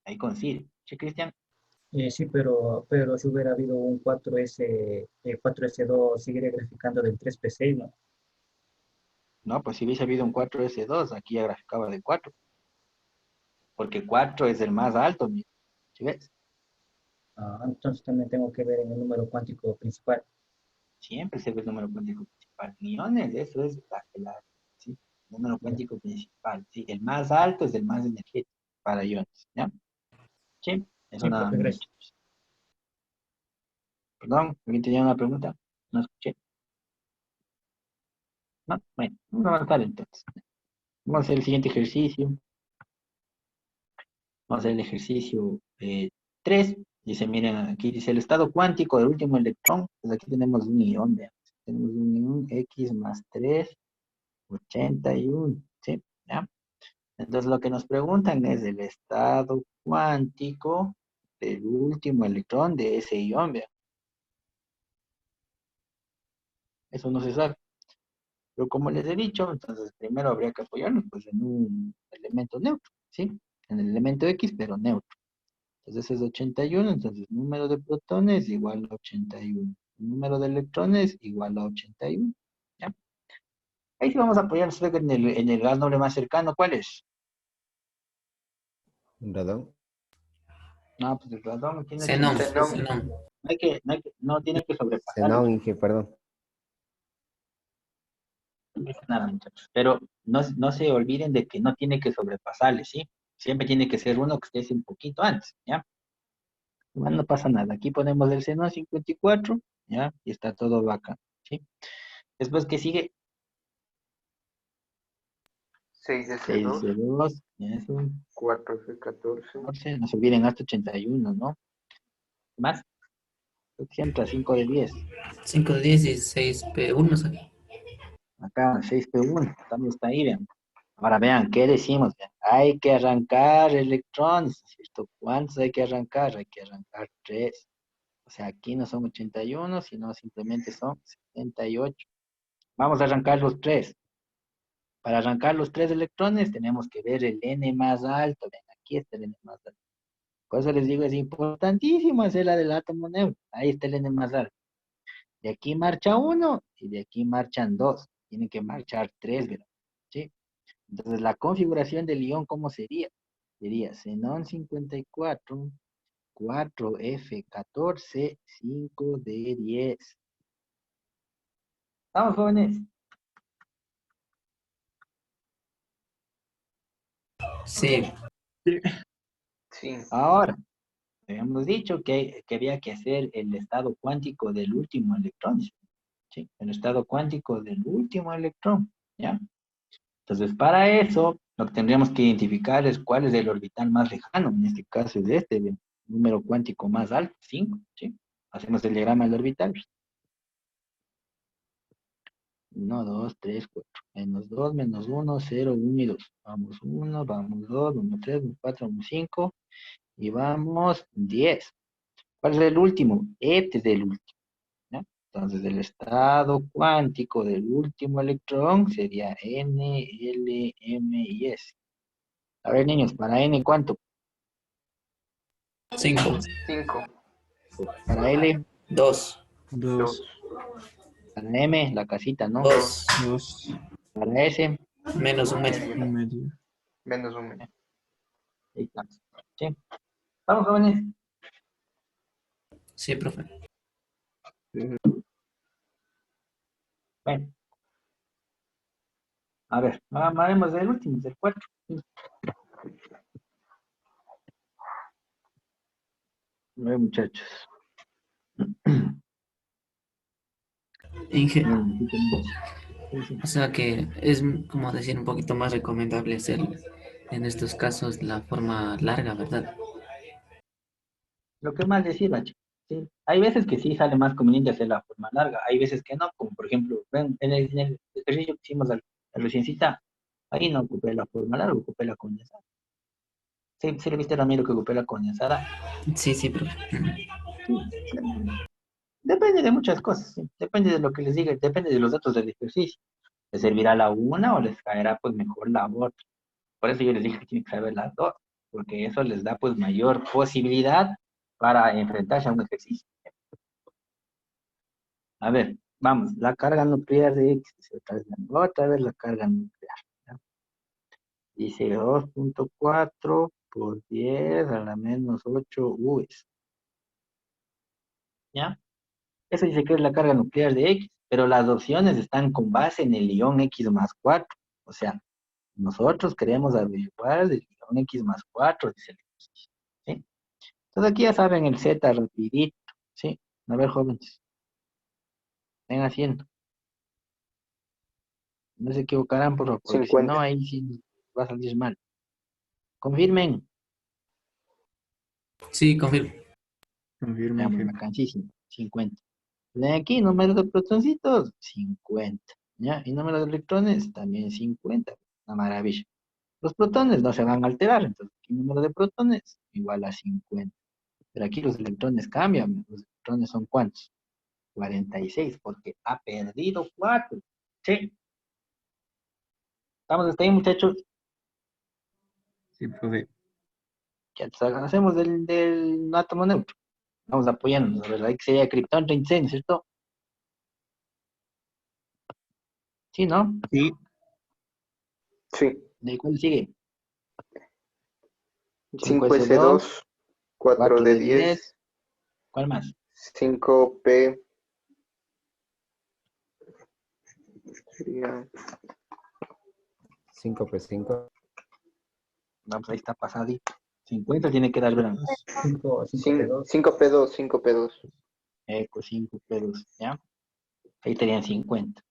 Ahí coincide. ¿Sí, Cristian? Sí, pero si hubiera habido un 4S2, seguiría graficando del 3P6, ¿no? No, pues si hubiese habido un 4S2, aquí ya graficaba de 4, porque 4 es el más alto, mira. ¿Sí ves? Ah, entonces también tengo que ver en el número cuántico principal. Siempre se ve el número cuántico principal. Iones, eso es ¿sí? Número Ya. cuántico principal. Sí, el más alto es el más energético para iones, ¿ya? Sí, eso Sí, nada profe, más, gracias. muchachos. Perdón, ¿alguien tenía una pregunta? No escuché. No, bueno, vamos a avanzar entonces. Vamos a hacer el siguiente ejercicio. Vamos a hacer el ejercicio 3. Dice, miren, aquí dice el estado cuántico del último electrón. Pues aquí tenemos un ion, vean. Tenemos un ion X más 3, 81, ¿sí? ¿Ya? Entonces lo que nos preguntan es el estado cuántico del último electrón de ese ion, vean. Eso no se sabe. Pero como les he dicho, entonces primero habría que apoyarnos pues, en un elemento neutro, ¿sí? En el elemento X, pero neutro. Entonces es 81, entonces número de protones igual a 81. Número de electrones igual a 81. ¿Ya? Ahí sí vamos a apoyarnos luego en el gas noble más cercano. ¿Cuál es? Un radón. No, pues el radón tiene Xenón, 81. Xenón. xenón. No tiene que sobrepasarlo. Xenón, Inge, perdón. No pasa nada, muchachos. Pero no se olviden de que no tiene que sobrepasarle, ¿sí? Siempre tiene que ser uno que esté un poquito antes, ¿ya? Igual no pasa nada. Aquí ponemos el seno 54, ¿ya? Y está todo bacán, ¿sí? Después que sigue 6 6S2, de 2, eso, 4F14, 14, no se olviden hasta 81, ¿no? Más, creo que siempre a 5 de 10. 5 de 10 y 6 P1 aquí. Acá 6P1, estamos ahí, vean. Ahora vean, ¿qué decimos? Vean, hay que arrancar electrones, ¿cierto? ¿Cuántos hay que arrancar? Hay que arrancar 3. O sea, aquí no son 81, sino simplemente son 78. Vamos a arrancar los 3. Para arrancar los 3 electrones tenemos que ver el N más alto. Ven, aquí está el N más alto. Por eso les digo, es importantísimo hacer la del átomo neutro. Ahí está el N más alto. De aquí marcha uno y de aquí marchan dos. Tienen que marchar tres, ¿verdad? ¿Sí? Entonces, la configuración del ion, ¿cómo sería? Sería xenón 54, 4F14, 5D10. ¿Estamos, jóvenes? Sí, sí, Ahora, habíamos dicho que había que hacer el estado cuántico del último electrón, ¿sí? El estado cuántico del último electrón, ¿ya? Entonces, para eso, lo que tendríamos que identificar es cuál es el orbital más lejano. En este caso es este, el número cuántico más alto, 5, ¿sí? Hacemos el diagrama del orbital. 1, 2, 3, 4. Menos 2, menos 1, 0, 1 y 2. Vamos 1, vamos 2, vamos 3, vamos 4, vamos 5. Y vamos 10. ¿Cuál es el último? Este es el último, ¿ya? Entonces, el estado cuántico del último electrón sería N, L, M y S. A ver, niños, para N, ¿cuánto? 5, 5, Para L, 2, 2, para M, la casita, ¿no? 2, 2, Para S, menos un medio. medio, 1 medio. menos 1 medio. ahí estamos. ¿Sí? Vamos, jóvenes. Sí, profe. Bueno, a ver, haremos el último, del 4. A ver, muchachos. Inge, Miren, aquí tenemos. Sí, sí. o sea que es como decir un poquito más recomendable hacer en estos casos la forma larga, ¿verdad? Lo que más les sirva, chicos. Sí. Hay veces que sí sale más conveniente hacer la forma larga, hay veces que no, como por ejemplo, ven, en el ejercicio que hicimos al reciencita, ahí no ocupé la forma larga, ocupé la condensada. Sí, sí le viste, Ramiro, que ocupé la condensada. Sí, sí, profe. Sí, sí. Depende de muchas cosas, sí. Depende de lo que les diga, depende de los datos del ejercicio. ¿Les servirá la una o les caerá pues mejor la otra? Por eso yo les dije que tienen que saber las dos, porque eso les da pues mayor posibilidad para enfrentarse a un ejercicio. A ver, vamos, la carga nuclear de X, otra vez la carga nuclear. ¿Ya? Dice 2.4 por 10 a la menos 8 UES. ¿Ya? Eso dice que es la carga nuclear de X, pero las opciones están con base en el ion X más 4. O sea, nosotros queremos averiguar el ion X más 4, dice el ejercicio. ¿Sí? Entonces aquí ya saben el Z rapidito. ¿Sí? A ver, jóvenes, ven haciendo. No se equivocarán, por favor, porque si no, 50. ahí sí va a salir mal. Confirmen. Sí, confirmo. Ya fue Confirmen. vacancísimo. 50. De aquí, número de protoncitos, 50. ¿Ya? Y número de electrones, también 50. Una maravilla. Los protones no se van a alterar, entonces aquí número de protones igual a 50. Pero aquí los electrones cambian. Los electrones son ¿cuántos? 46, porque ha perdido 4. Sí. Estamos hasta ahí, muchachos. Sí, profe. Que hacemos del átomo neutro. Vamos apoyándonos, ¿verdad? Ahí que sería Krypton 36, ¿cierto? Sí, ¿no? Sí, Sí. ¿De cuál sigue? 5 s 5s2, 2, 4 4 d de 10. 10, ¿Cuál más? 5 p sería 5 por 5. Vamos, ahí está pasadito. 50 tiene que dar verano. 5P2. 5p2, 5p2. Eco 5 pedos, ¿ya? Ahí tenían 50.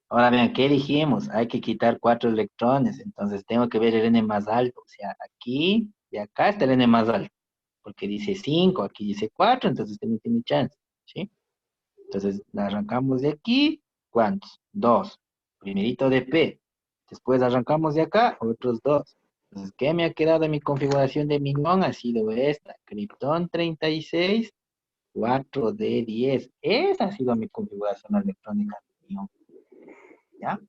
Ahora vean, ¿qué elegimos? Hay que quitar 4 electrones, entonces tengo que ver el n más alto. O sea, aquí y acá está el n más alto, porque dice 5, aquí dice 4, entonces este no tiene chance, ¿sí? Entonces, la arrancamos de aquí, ¿cuántos? 2. Primerito de P. Después arrancamos de acá, otros 2. Entonces, ¿qué me ha quedado de mi configuración de mi ion? Ha sido esta, Krypton 36, 4D10. Esa ha sido mi configuración electrónica de ion, ¿ya?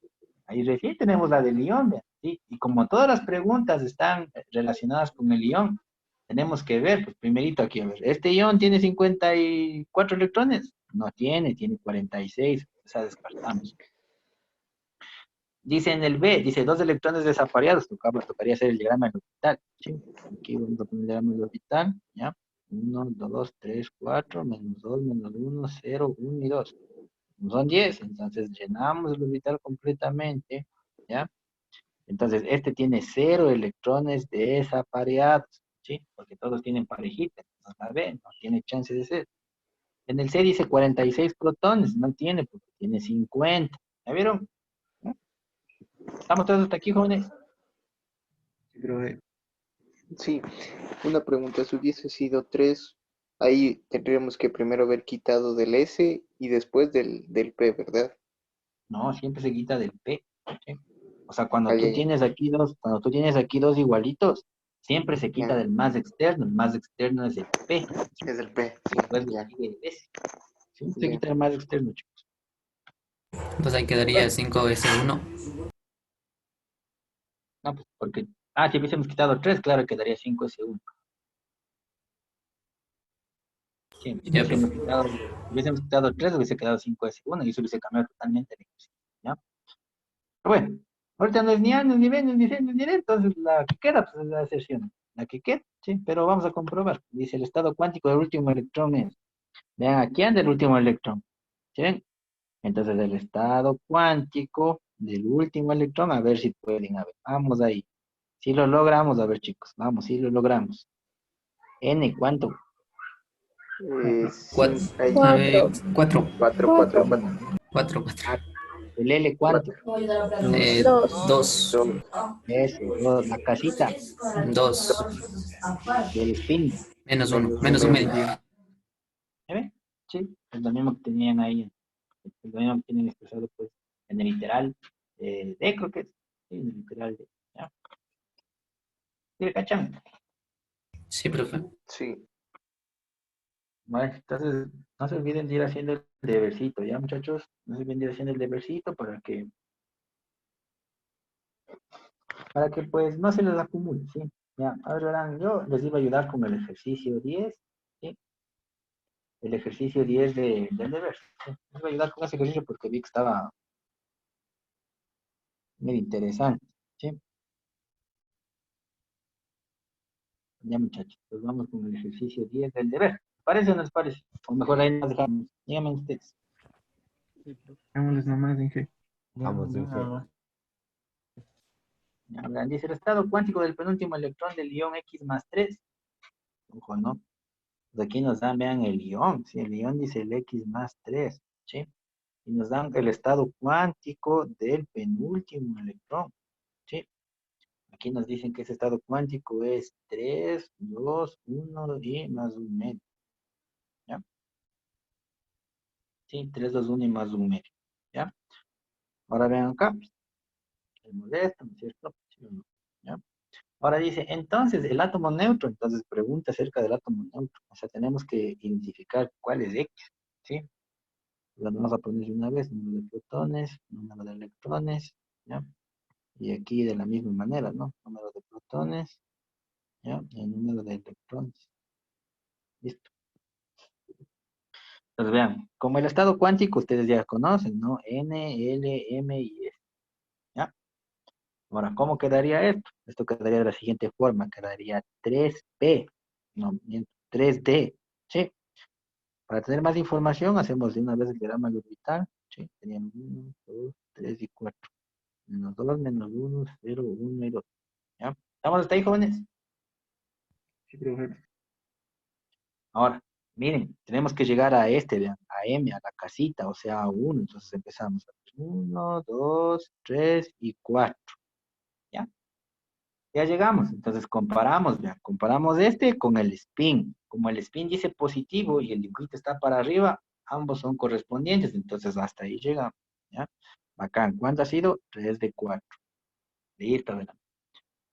Ahí recién tenemos la del ion, ¿vean? ¿Sí? Y como todas las preguntas están relacionadas con el ion, tenemos que ver, pues primerito aquí, a ver, ¿este ion tiene 54 electrones? No tiene, tiene 46, o sea, descartamos. Dice en el B, dice dos electrones desapareados, tocaría hacer el diagrama del orbital, ¿sí? Aquí vamos a poner el diagrama del orbital, ¿ya? 1, 2, 3, 4, menos 2, menos 1, 0, 1 y 2. Son 10, entonces llenamos el orbital completamente, ¿ya? Entonces, este tiene 0 electrones desapareados, ¿sí? Porque todos tienen parejita. Entonces, la B no tiene chance de ser. En el C dice 46 protones, no tiene porque tiene 50. ¿Ya vieron? ¿No? ¿Estamos todos hasta aquí, jóvenes? sí, profe. Sí, una pregunta, si hubiese sido 3, ahí tendríamos que primero haber quitado del S y después del P, ¿verdad? No, siempre se quita del P, ¿sí? O sea, cuando Ahí, tú ahí. tienes aquí dos igualitos, Siempre se quita Ya, del más externo. El más externo es el P. es el P, sí, Después le ya, sigue el S. Siempre se ya. quita el más externo, chicos. Entonces ahí quedaría 5S1. No, pues porque... si hubiésemos quitado 3, claro, quedaría 5S1. Sí, si Ya, profe. hubiésemos quitado 3, hubiese quedado 5S1 y eso hubiese cambiado totalmente la ecuación, ¿ya? Pero bueno, ahorita no es ni A, no es ni B, no es ni C, no es ni D, entonces la que queda pues, es la aserción. La que queda, sí, pero vamos a comprobar. Dice, el estado cuántico del último electrón es... Vean, aquí anda el último electrón. ¿Sí ven? Entonces, el estado cuántico del último electrón, a ver si pueden, a ver, vamos ahí. Si lo logramos, a ver, chicos, vamos, si lo logramos. N, ¿cuánto? A Hay ver, 4. 4. 4, 4, 4. 4, 4. Ah, el L, ¿cuánto? 4, 2. 2. 2, Eso, dos. La casita 2. y el spin. Menos 1. menos un Menos un medio. medio. ¿Se ve? Sí, es lo mismo que tenían ahí. Es lo mismo que tienen expresado, pues, en el literal D, creo que es. Sí, en el literal D. ¿Ya? ¿Sí le cachan? Sí, profe. Sí, Bueno, entonces, no se olviden de ir haciendo el debercito, ¿ya, muchachos? No se olviden de ir haciendo el debercito para que pues, no se les acumule, ¿sí? Ya, ahora verán, yo les iba a ayudar con el ejercicio 10, ¿sí? El ejercicio 10 del deber, ¿sí? Les iba a ayudar con ese ejercicio porque vi que estaba muy interesante, ¿sí? Ya, muchachos, pues vamos con el ejercicio 10 del deber. ¿Les parece o no les parece? O mejor ahí nos dejamos. Díganme ustedes. Sí, profe. Vámonos nomás, Inge. Vamos, Inge. Ya, verán, dice el estado cuántico del penúltimo electrón del ion X más 3. Ojo, ¿no? Pues aquí nos dan, vean, el ion. Sí, el ion dice el X más 3, ¿sí? Y nos dan el estado cuántico del penúltimo electrón, ¿sí? Aquí nos dicen que ese estado cuántico es 3, 2, 1 y más un medio, ¿ya? Sí, 3, 2, 1 y más un medio, ¿ya? Ahora vean acá, tenemos esto, ¿no es cierto? ¿Sí o no? ¿Ya? Ahora dice, entonces, el átomo neutro, entonces pregunta acerca del átomo neutro, o sea, tenemos que identificar cuál es X, ¿sí? Lo vamos a poner de una vez, número de protones, número de electrones, ¿ya? Y aquí de la misma manera, ¿no? Número de protones, ¿ya? Y el número de electrones. Listo. Entonces vean, como el estado cuántico ustedes ya conocen, ¿no? N, L, M y S, ¿ya? Ahora, ¿cómo quedaría esto? Esto quedaría de la siguiente forma, quedaría 3P, no, miento, 3D, ¿sí? Para tener más información, hacemos de una vez el diagrama de orbital, ¿sí? Teníamos 1, 2, 3 y 4. Menos 2, menos 1, 0, 1 y 2. ¿Ya? ¿Estamos hasta ahí, jóvenes? Sí, profe. Ahora, miren, tenemos que llegar a este, vean, a M, a la casita, o sea, a 1. Entonces empezamos. 1, 2, 3 y 4. ¿Ya? Ya llegamos. Entonces comparamos, vean, comparamos este con el spin. Como el spin dice positivo y el dibujito está para arriba, ambos son correspondientes. Entonces hasta ahí llegamos. ¿Ya? Bacán. ¿Cuánto ha sido? 3 de 4. Listo, ¿verdad?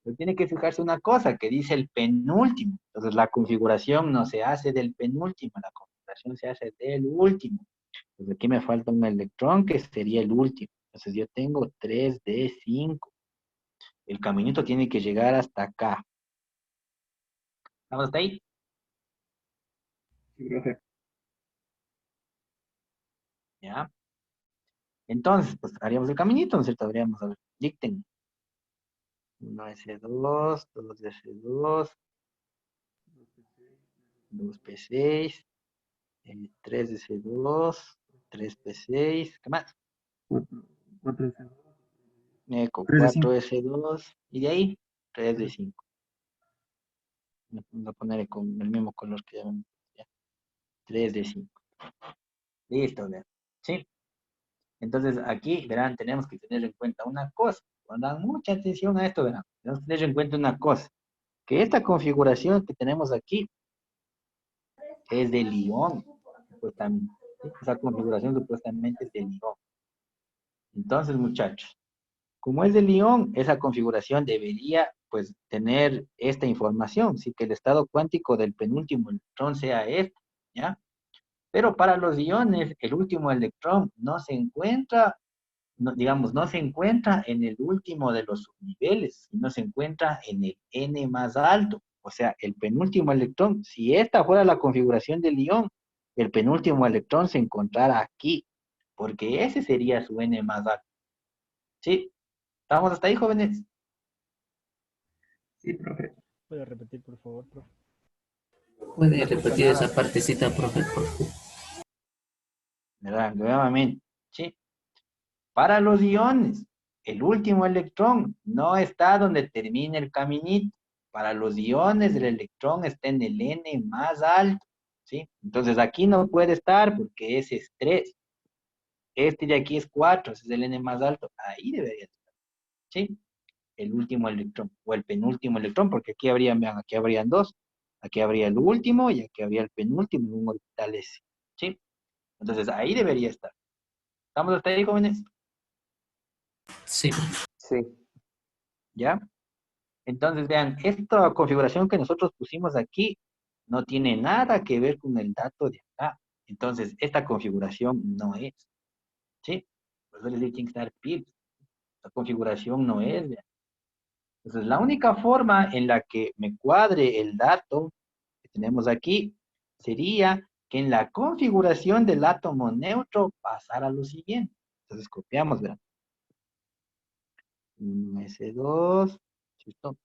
Pero tiene que fijarse una cosa que dice el penúltimo. Entonces la configuración no se hace del penúltimo, la configuración se hace del último. Entonces aquí me falta un electrón que sería el último. Entonces yo tengo 3d5. El caminito tiene que llegar hasta acá. ¿Estamos hasta ahí? Sí, profe. ¿Ya? Entonces, pues haríamos el caminito, ¿no es cierto? Habríamos, a ver, dicten. 1s2, 2s2, 2p6, 3s2, 3p6, ¿qué más? 4, 4, Con 3 de 5. 4s2 y de ahí 3 de 5. Vamos a poner con el mismo color que ya. 3 de 5. Listo, vean. ¿Sí? Entonces aquí, verán, tenemos que tener en cuenta una cosa. Pongan mucha atención a esto, verán. Tenemos que tener en cuenta una cosa. Que esta configuración que tenemos aquí es de Lión, supuestamente. ¿Sí? Esa configuración supuestamente es de Lión. Entonces, muchachos, como es de Lyon, esa configuración debería, pues, tener esta información, sí, que el estado cuántico del penúltimo electrón sea este, ¿ya? Pero para los iones, el último electrón no se encuentra, digamos, no se encuentra en el último de los subniveles, sino se encuentra en el n más alto. O sea, el penúltimo electrón, si esta fuera la configuración del ion, el penúltimo electrón se encontrara aquí, porque ese sería su n más alto. ¿Sí? ¿Estamos hasta ahí, jóvenes? Sí, profe. ¿Puede repetir, por favor, profe? ¿Puede repetir esa partecita, profe, por favor? ¿Verdad? Nuevamente. ¿Sí? Para los iones, el último electrón no está donde termina el caminito. Para los iones, el electrón está en el n más alto, ¿sí? Entonces aquí no puede estar porque ese es 3. Este de aquí es 4, ese es el n más alto. Ahí debería estar, ¿sí? El último electrón o el penúltimo electrón, porque aquí habrían, vean, aquí habrían dos. Aquí habría el último y aquí habría el penúltimo en un orbital S, ¿sí? Entonces ahí debería estar. ¿Estamos hasta ahí, jóvenes? Sí, Sí. ¿Ya? Entonces, vean, esta configuración que nosotros pusimos aquí no tiene nada que ver con el dato de acá. Entonces, esta configuración no es, ¿sí? Por eso les digo, tiene que estar pips. La configuración no es, vean. Entonces, la única forma en la que me cuadre el dato que tenemos aquí sería que en la configuración del átomo neutro pasara lo siguiente. Entonces, copiamos, vean. 1s2, ¿cierto?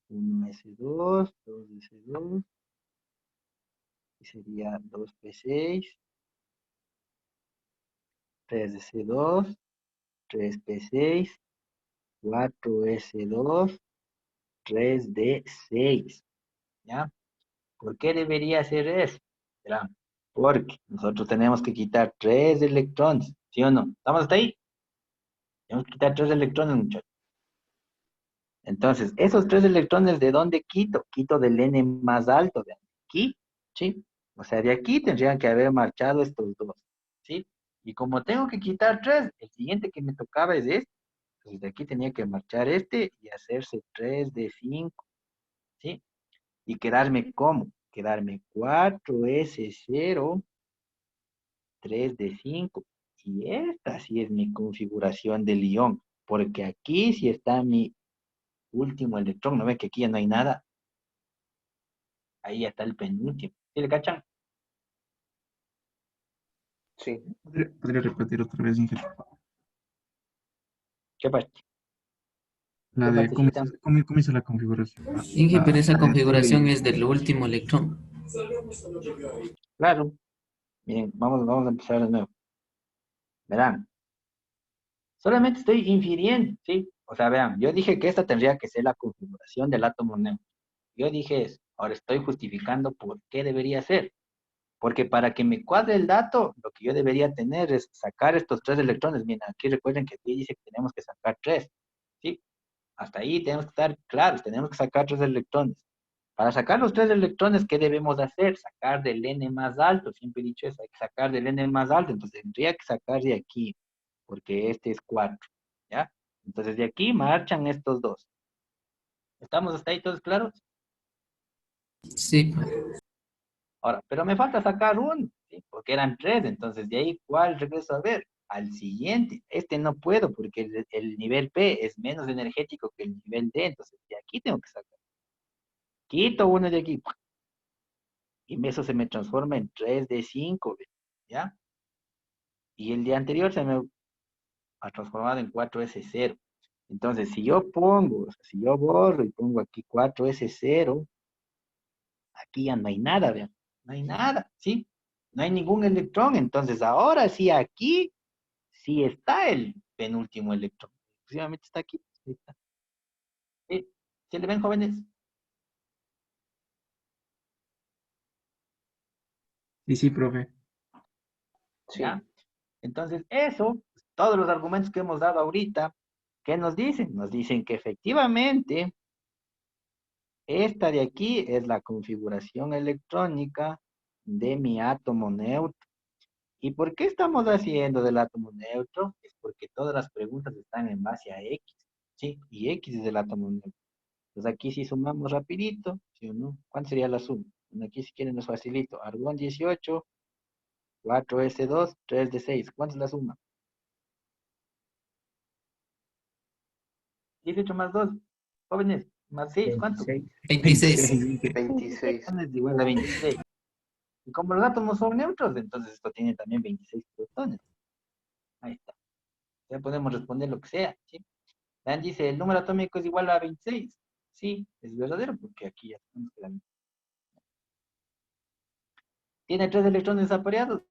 1s2, 2s2, y sería 2p6, 3s2, 3p6, 4s2, 3d6, ¿ya? ¿Por qué debería ser eso? Verán, porque nosotros tenemos que quitar 3 electrones, ¿sí o no? ¿Estamos hasta ahí? Tenemos que quitar 3 electrones, muchachos. Entonces, esos 3 electrones, ¿de dónde quito? Quito del n más alto, de aquí, ¿sí? O sea, de aquí tendrían que haber marchado estos dos, ¿sí? Y como tengo que quitar 3, el siguiente que me tocaba es este. Entonces, de aquí tenía que marchar este y hacerse 3 de 5, ¿sí? Y quedarme ¿cómo? Quedarme 4s0, 3 de 5. Y esta sí es mi configuración de ion, porque aquí sí está mi último electrón. ¿No ve que aquí ya no hay nada? Ahí está el penúltimo. ¿Sí le cachan? Sí. ¿Podría repetir otra vez, Inge? ¿Qué parte? La ¿Qué de partecita? cómo hizo la configuración. Inge, pero esa La de configuración es del último electrón. Claro. Bien, vamos a empezar de nuevo. Verán, solamente estoy infiriendo, ¿sí? O sea, vean, yo dije que esta tendría que ser la configuración del átomo neutro. Yo dije eso. Ahora estoy justificando por qué debería ser. Porque para que me cuadre el dato, lo que yo debería tener es sacar estos 3 electrones. Miren, aquí recuerden que aquí dice que tenemos que sacar 3, ¿sí? Hasta ahí tenemos que estar claros, tenemos que sacar 3 electrones. Para sacar los 3 electrones, ¿qué debemos hacer? Sacar del n más alto. Siempre he dicho eso, hay que sacar del n más alto. Entonces tendría que sacar de aquí, porque este es 4, ¿ya? Entonces de aquí marchan estos dos. ¿Estamos hasta ahí todos claros? Sí, Ahora, pero me falta sacar uno, ¿sí? Porque eran 3, entonces de ahí, ¿cuál regreso a ver? Al siguiente. Este no puedo porque el nivel P es menos energético que el nivel D, entonces de aquí tengo que sacar. Quito uno de aquí, y eso se me transforma en 3 de 5, ¿ya? Y el día anterior se me ha transformado en 4s0. Entonces, si yo pongo, o sea, si yo borro y pongo aquí 4s0, aquí ya no hay nada, vean. No hay nada, ¿sí? No hay ningún electrón. Entonces, ahora sí, aquí sí está el penúltimo electrón. Efectivamente está aquí. Ahí está. ¿Sí? ¿Sí le ven, jóvenes? Sí, sí, profe. Sí. ¿Ya? Entonces, eso, todos los argumentos que hemos dado ahorita, ¿qué nos dicen? Nos dicen que efectivamente esta de aquí es la configuración electrónica de mi átomo neutro. ¿Y por qué estamos haciendo del átomo neutro? Es porque todas las preguntas están en base a X, ¿sí? Y X es el átomo neutro. Entonces aquí si sumamos rapidito, ¿sí o no? ¿Cuánto sería la suma? Bueno, aquí si quieren nos facilito. Argón 18, 4s2, 3 de 6. ¿Cuánto es la suma? 18 más 2. Jóvenes, más 6, ¿cuánto? 26. 26. 26. Protones igual a 26. Y como los átomos son neutros, entonces esto tiene también 26 protones. Ahí está. Ya podemos responder lo que sea, ¿sí? Dan dice, el número atómico es igual a 26. Sí, es verdadero, porque aquí ya tenemos que la... Tiene 3 electrones apareados.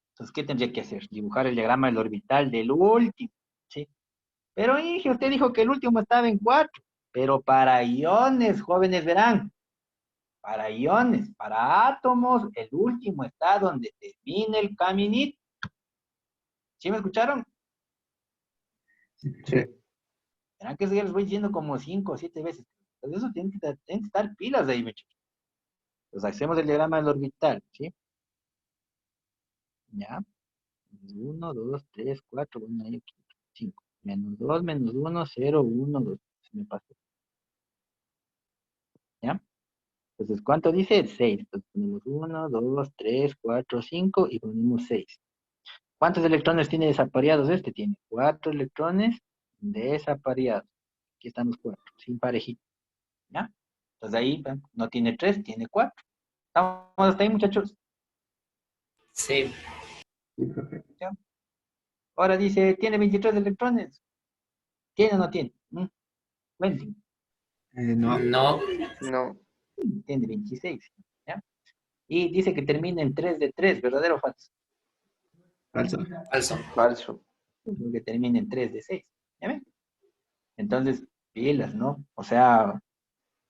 Entonces, ¿qué tendría que hacer? Dibujar el diagrama del orbital del último, ¿sí? Pero, Inge, usted dijo que el último estaba en 4. Pero para iones, jóvenes verán, para iones, para átomos, el último está donde termina el caminito. ¿Sí me escucharon? Sí. Verán que eso ya les voy diciendo como 5 o 7 veces. Entonces eso tienen que estar pilas ahí, muchachos. Entonces hacemos el diagrama del orbital, ¿sí? Ya. 1, 2, 3, 4, bueno, ahí aquí, 5. Menos 2, menos 1, 0, 1, 2. Se me pasó. ¿Ya? Entonces, ¿cuánto dice? 6. Entonces ponemos 1, 2, 3, 4, 5 y ponemos 6. ¿Cuántos electrones tiene desapareados? Este tiene 4 electrones desapareados. Aquí están los 4, sin parejito. ¿Ya? Entonces ahí no tiene 3, tiene 4. ¿Estamos hasta ahí, muchachos? Sí. Sí, profe. ¿Ya? Ahora dice, ¿tiene 23 electrones? ¿Tiene o no tiene? Cuenten. No, No. No, Tiene 26. ¿Ya? Y dice que termina en 3 de 3, ¿verdadero o falso? falso. Falso. falso. Creo que termina en 3 de 6. ¿Ya ven? Entonces, pilas, ¿no? O sea,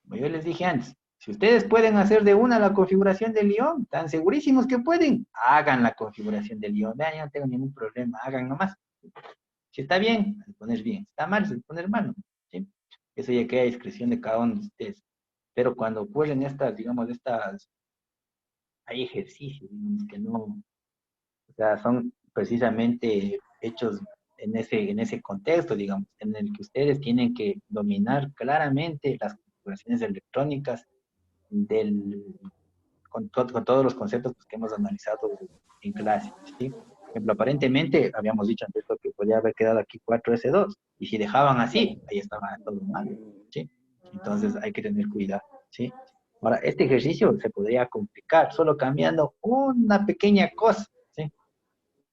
como yo les dije antes, si ustedes pueden hacer de una la configuración del ion, tan segurísimos que pueden, hagan la configuración del ion. Vean, yo no tengo ningún problema, hagan nomás. Si está bien, se poner bien. Si está mal, se poner mal, ¿no? ¿Sí? Eso ya queda a discreción de cada uno de ustedes. Pero cuando ocurren estas, digamos, hay ejercicios, digamos, que no, o sea, son precisamente hechos en ese contexto, digamos, en el que ustedes tienen que dominar claramente las configuraciones electrónicas del, con todos los conceptos pues, que hemos analizado en clase, ¿sí? Por ejemplo, aparentemente habíamos dicho antes que podía haber quedado aquí 4s2, y si dejaban así, ahí estaba todo mal, ¿sí? Entonces hay que tener cuidado, ¿sí? Ahora, este ejercicio se podría complicar solo cambiando una pequeña cosa, ¿sí?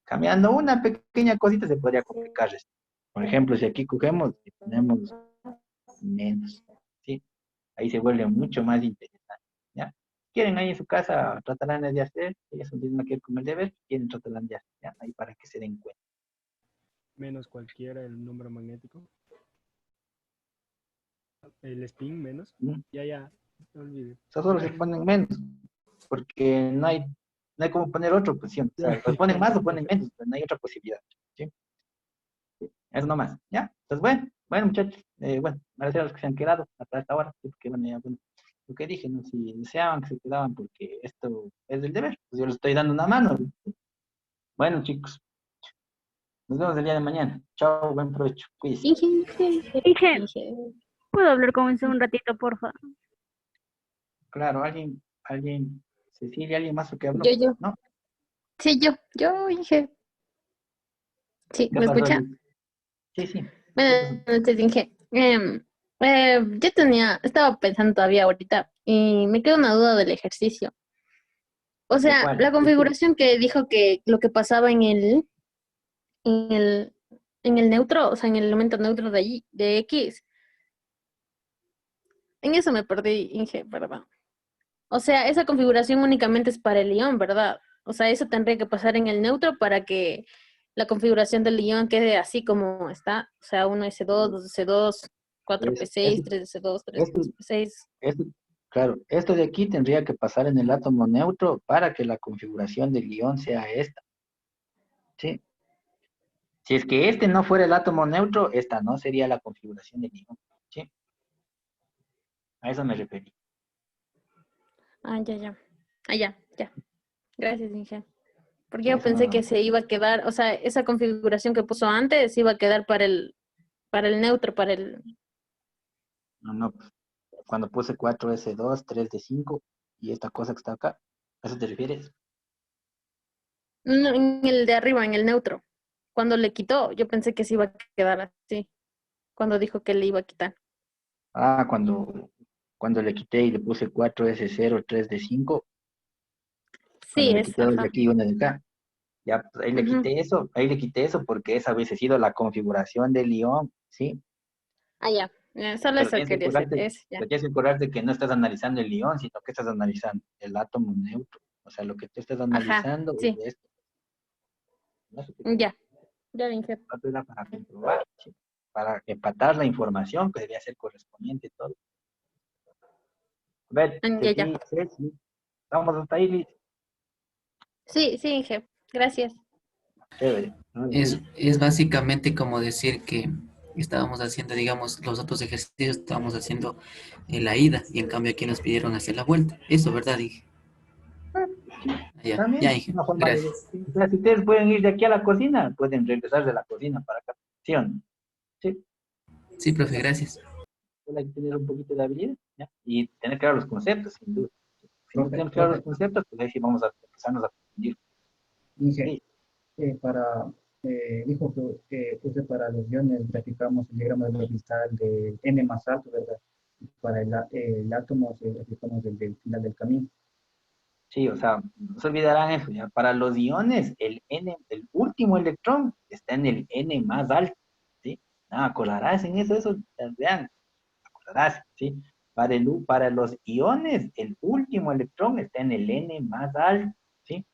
Cambiando una pequeña cosita se podría complicar esto. Por ejemplo, si aquí cogemos y ponemos menos, ¿sí? Ahí se vuelve mucho más interesante, ¿ya? Quieren ahí en su casa, tratarán de hacer, ellos no tienen nada que ver con el deber, quieren tratarán de hacer, ¿ya? Ahí para que se den cuenta. Menos cualquiera el número magnético. El spin menos. ¿Mm? Ya, no olvide. O sea, solo se ponen menos, porque no hay como poner otra opción. O sea, o ponen más o ponen menos, pero no hay otra posibilidad, ¿sí? Eso nomás, ¿ya? Entonces, bueno, muchachos, bueno, agradecer a los que se han quedado hasta esta hora, ¿sí? Porque, bueno, ya, bueno, lo que dije, ¿no? Si deseaban que se quedaban porque esto es del deber, pues yo les estoy dando una mano, ¿sí? Bueno, chicos, nos vemos el día de mañana. Chao, buen provecho, cuídense. Inge, ¿puedo hablar con usted un ratito, porfa? Claro, alguien, Cecilia, alguien más que habló, Yo. ¿no? Sí, yo, Inge. Sí, ¿Qué ¿me pasó, escucha? Liz? Sí, sí, ¿qué pasó? Bueno, noches, Inge. Yo estaba pensando todavía ahorita y me queda una duda del ejercicio. O ¿De sea, cuál? la configuración que dijo que lo que pasaba en el, en el neutro, o sea, en el elemento neutro de allí, de X, en eso me perdí, Inge, perdón. O sea, esa configuración únicamente es para el ion, ¿verdad? O sea, eso tendría que pasar en el neutro para que la configuración del ion quede así como está. O sea, 1s2, 2s2, 4p6, Eso, 3s2, esto, 3p6. esto, claro, esto de aquí tendría que pasar en el átomo neutro para que la configuración del ion sea esta, ¿sí? Si es que este no fuera el átomo neutro, esta no sería la configuración del ion, ¿sí? A eso me referí. Ah, ya. Ah, ya. Gracias, Inge. Porque yo Eso pensé no, que se iba a quedar, o sea, esa configuración que puso antes iba a quedar para el neutro, para el... no, pues, cuando puse 4S2, 3D5 y esta cosa que está acá, ¿a eso te refieres? No, en el de arriba, en el neutro. Cuando le quitó, yo pensé que se iba a quedar así. Cuando dijo que le iba a quitar. Ah, cuando le quité y le puse 4S0, 3D5, cuando Sí, le es, quité dos de ajá. aquí y uno de acá. Ya, pues Ujú. ahí le quité eso porque esa hubiese sido la configuración del ion, ¿sí? Ah, ya. Solo Pero eso quería hacer. Es, ya. tienes que acordarte que no estás analizando el ion, sino que estás analizando el átomo neutro. O sea, lo que tú estás Ajá, analizando es sí. esto. ¿No? Eso te Ya. Ya, dije. era para comprobar, ¿sí? Para empatar la información que debía ser correspondiente y todo. A ver, Ya, ya. Ceci, vamos hasta ahí, Liz. Sí, sí, Inge. Gracias. Chévere. ¿No? Es básicamente como decir que estábamos haciendo, digamos, los otros ejercicios, estábamos haciendo la ida y en cambio aquí nos pidieron hacer la vuelta. Eso, ¿verdad? Dije. Ya, ya También, dije. una forma de ver. Gracias. Sí. O sea, si ustedes pueden ir de aquí a la cocina, pueden regresar de la cocina para acá. ¿Sí o no? Sí, Sí, profe, gracias. solo hay que tener un poquito de habilidad, ¿ya? Y tener claro los conceptos, sin duda. Si no Profe, tenemos claro los profe, conceptos, pues ahí sí vamos a empezarnos a confundir. Inge, Sí, para, dijo que puse para los iones graficamos el diagrama de orbital de n más alto, ¿verdad? Para el átomo aplicamos el del final del camino. sí, o sea, no se olvidarán eso, ¿ya? Para los iones, el último electrón está en el N más alto, ¿sí? Ah, acordarás en eso, vean, acordarás, ¿sí? Para los iones, el último electrón está en el N más alto, ¿sí?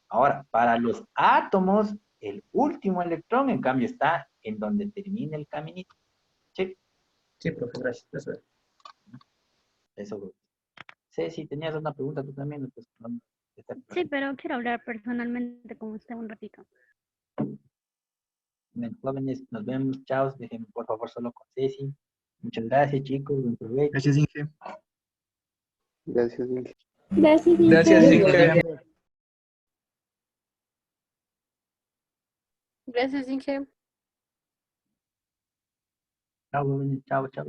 Ahora, para los átomos, el último electrón, en cambio, está en donde termina el caminito, ¿sí? Sí, profe, gracias. Eso es. Eso. Ceci, tenías una pregunta tú también. No, pues, no, Sí, pero quiero hablar personalmente con usted un ratito. bien, jóvenes, nos vemos, chao, déjenme por favor solo con Ceci. Muchas gracias, chicos, buen provecho. Gracias, Inge. Gracias, Inge. Gracias, Gracias, Inge. Inge. Gracias, Inge. Chao, jóvenes, chao, chao.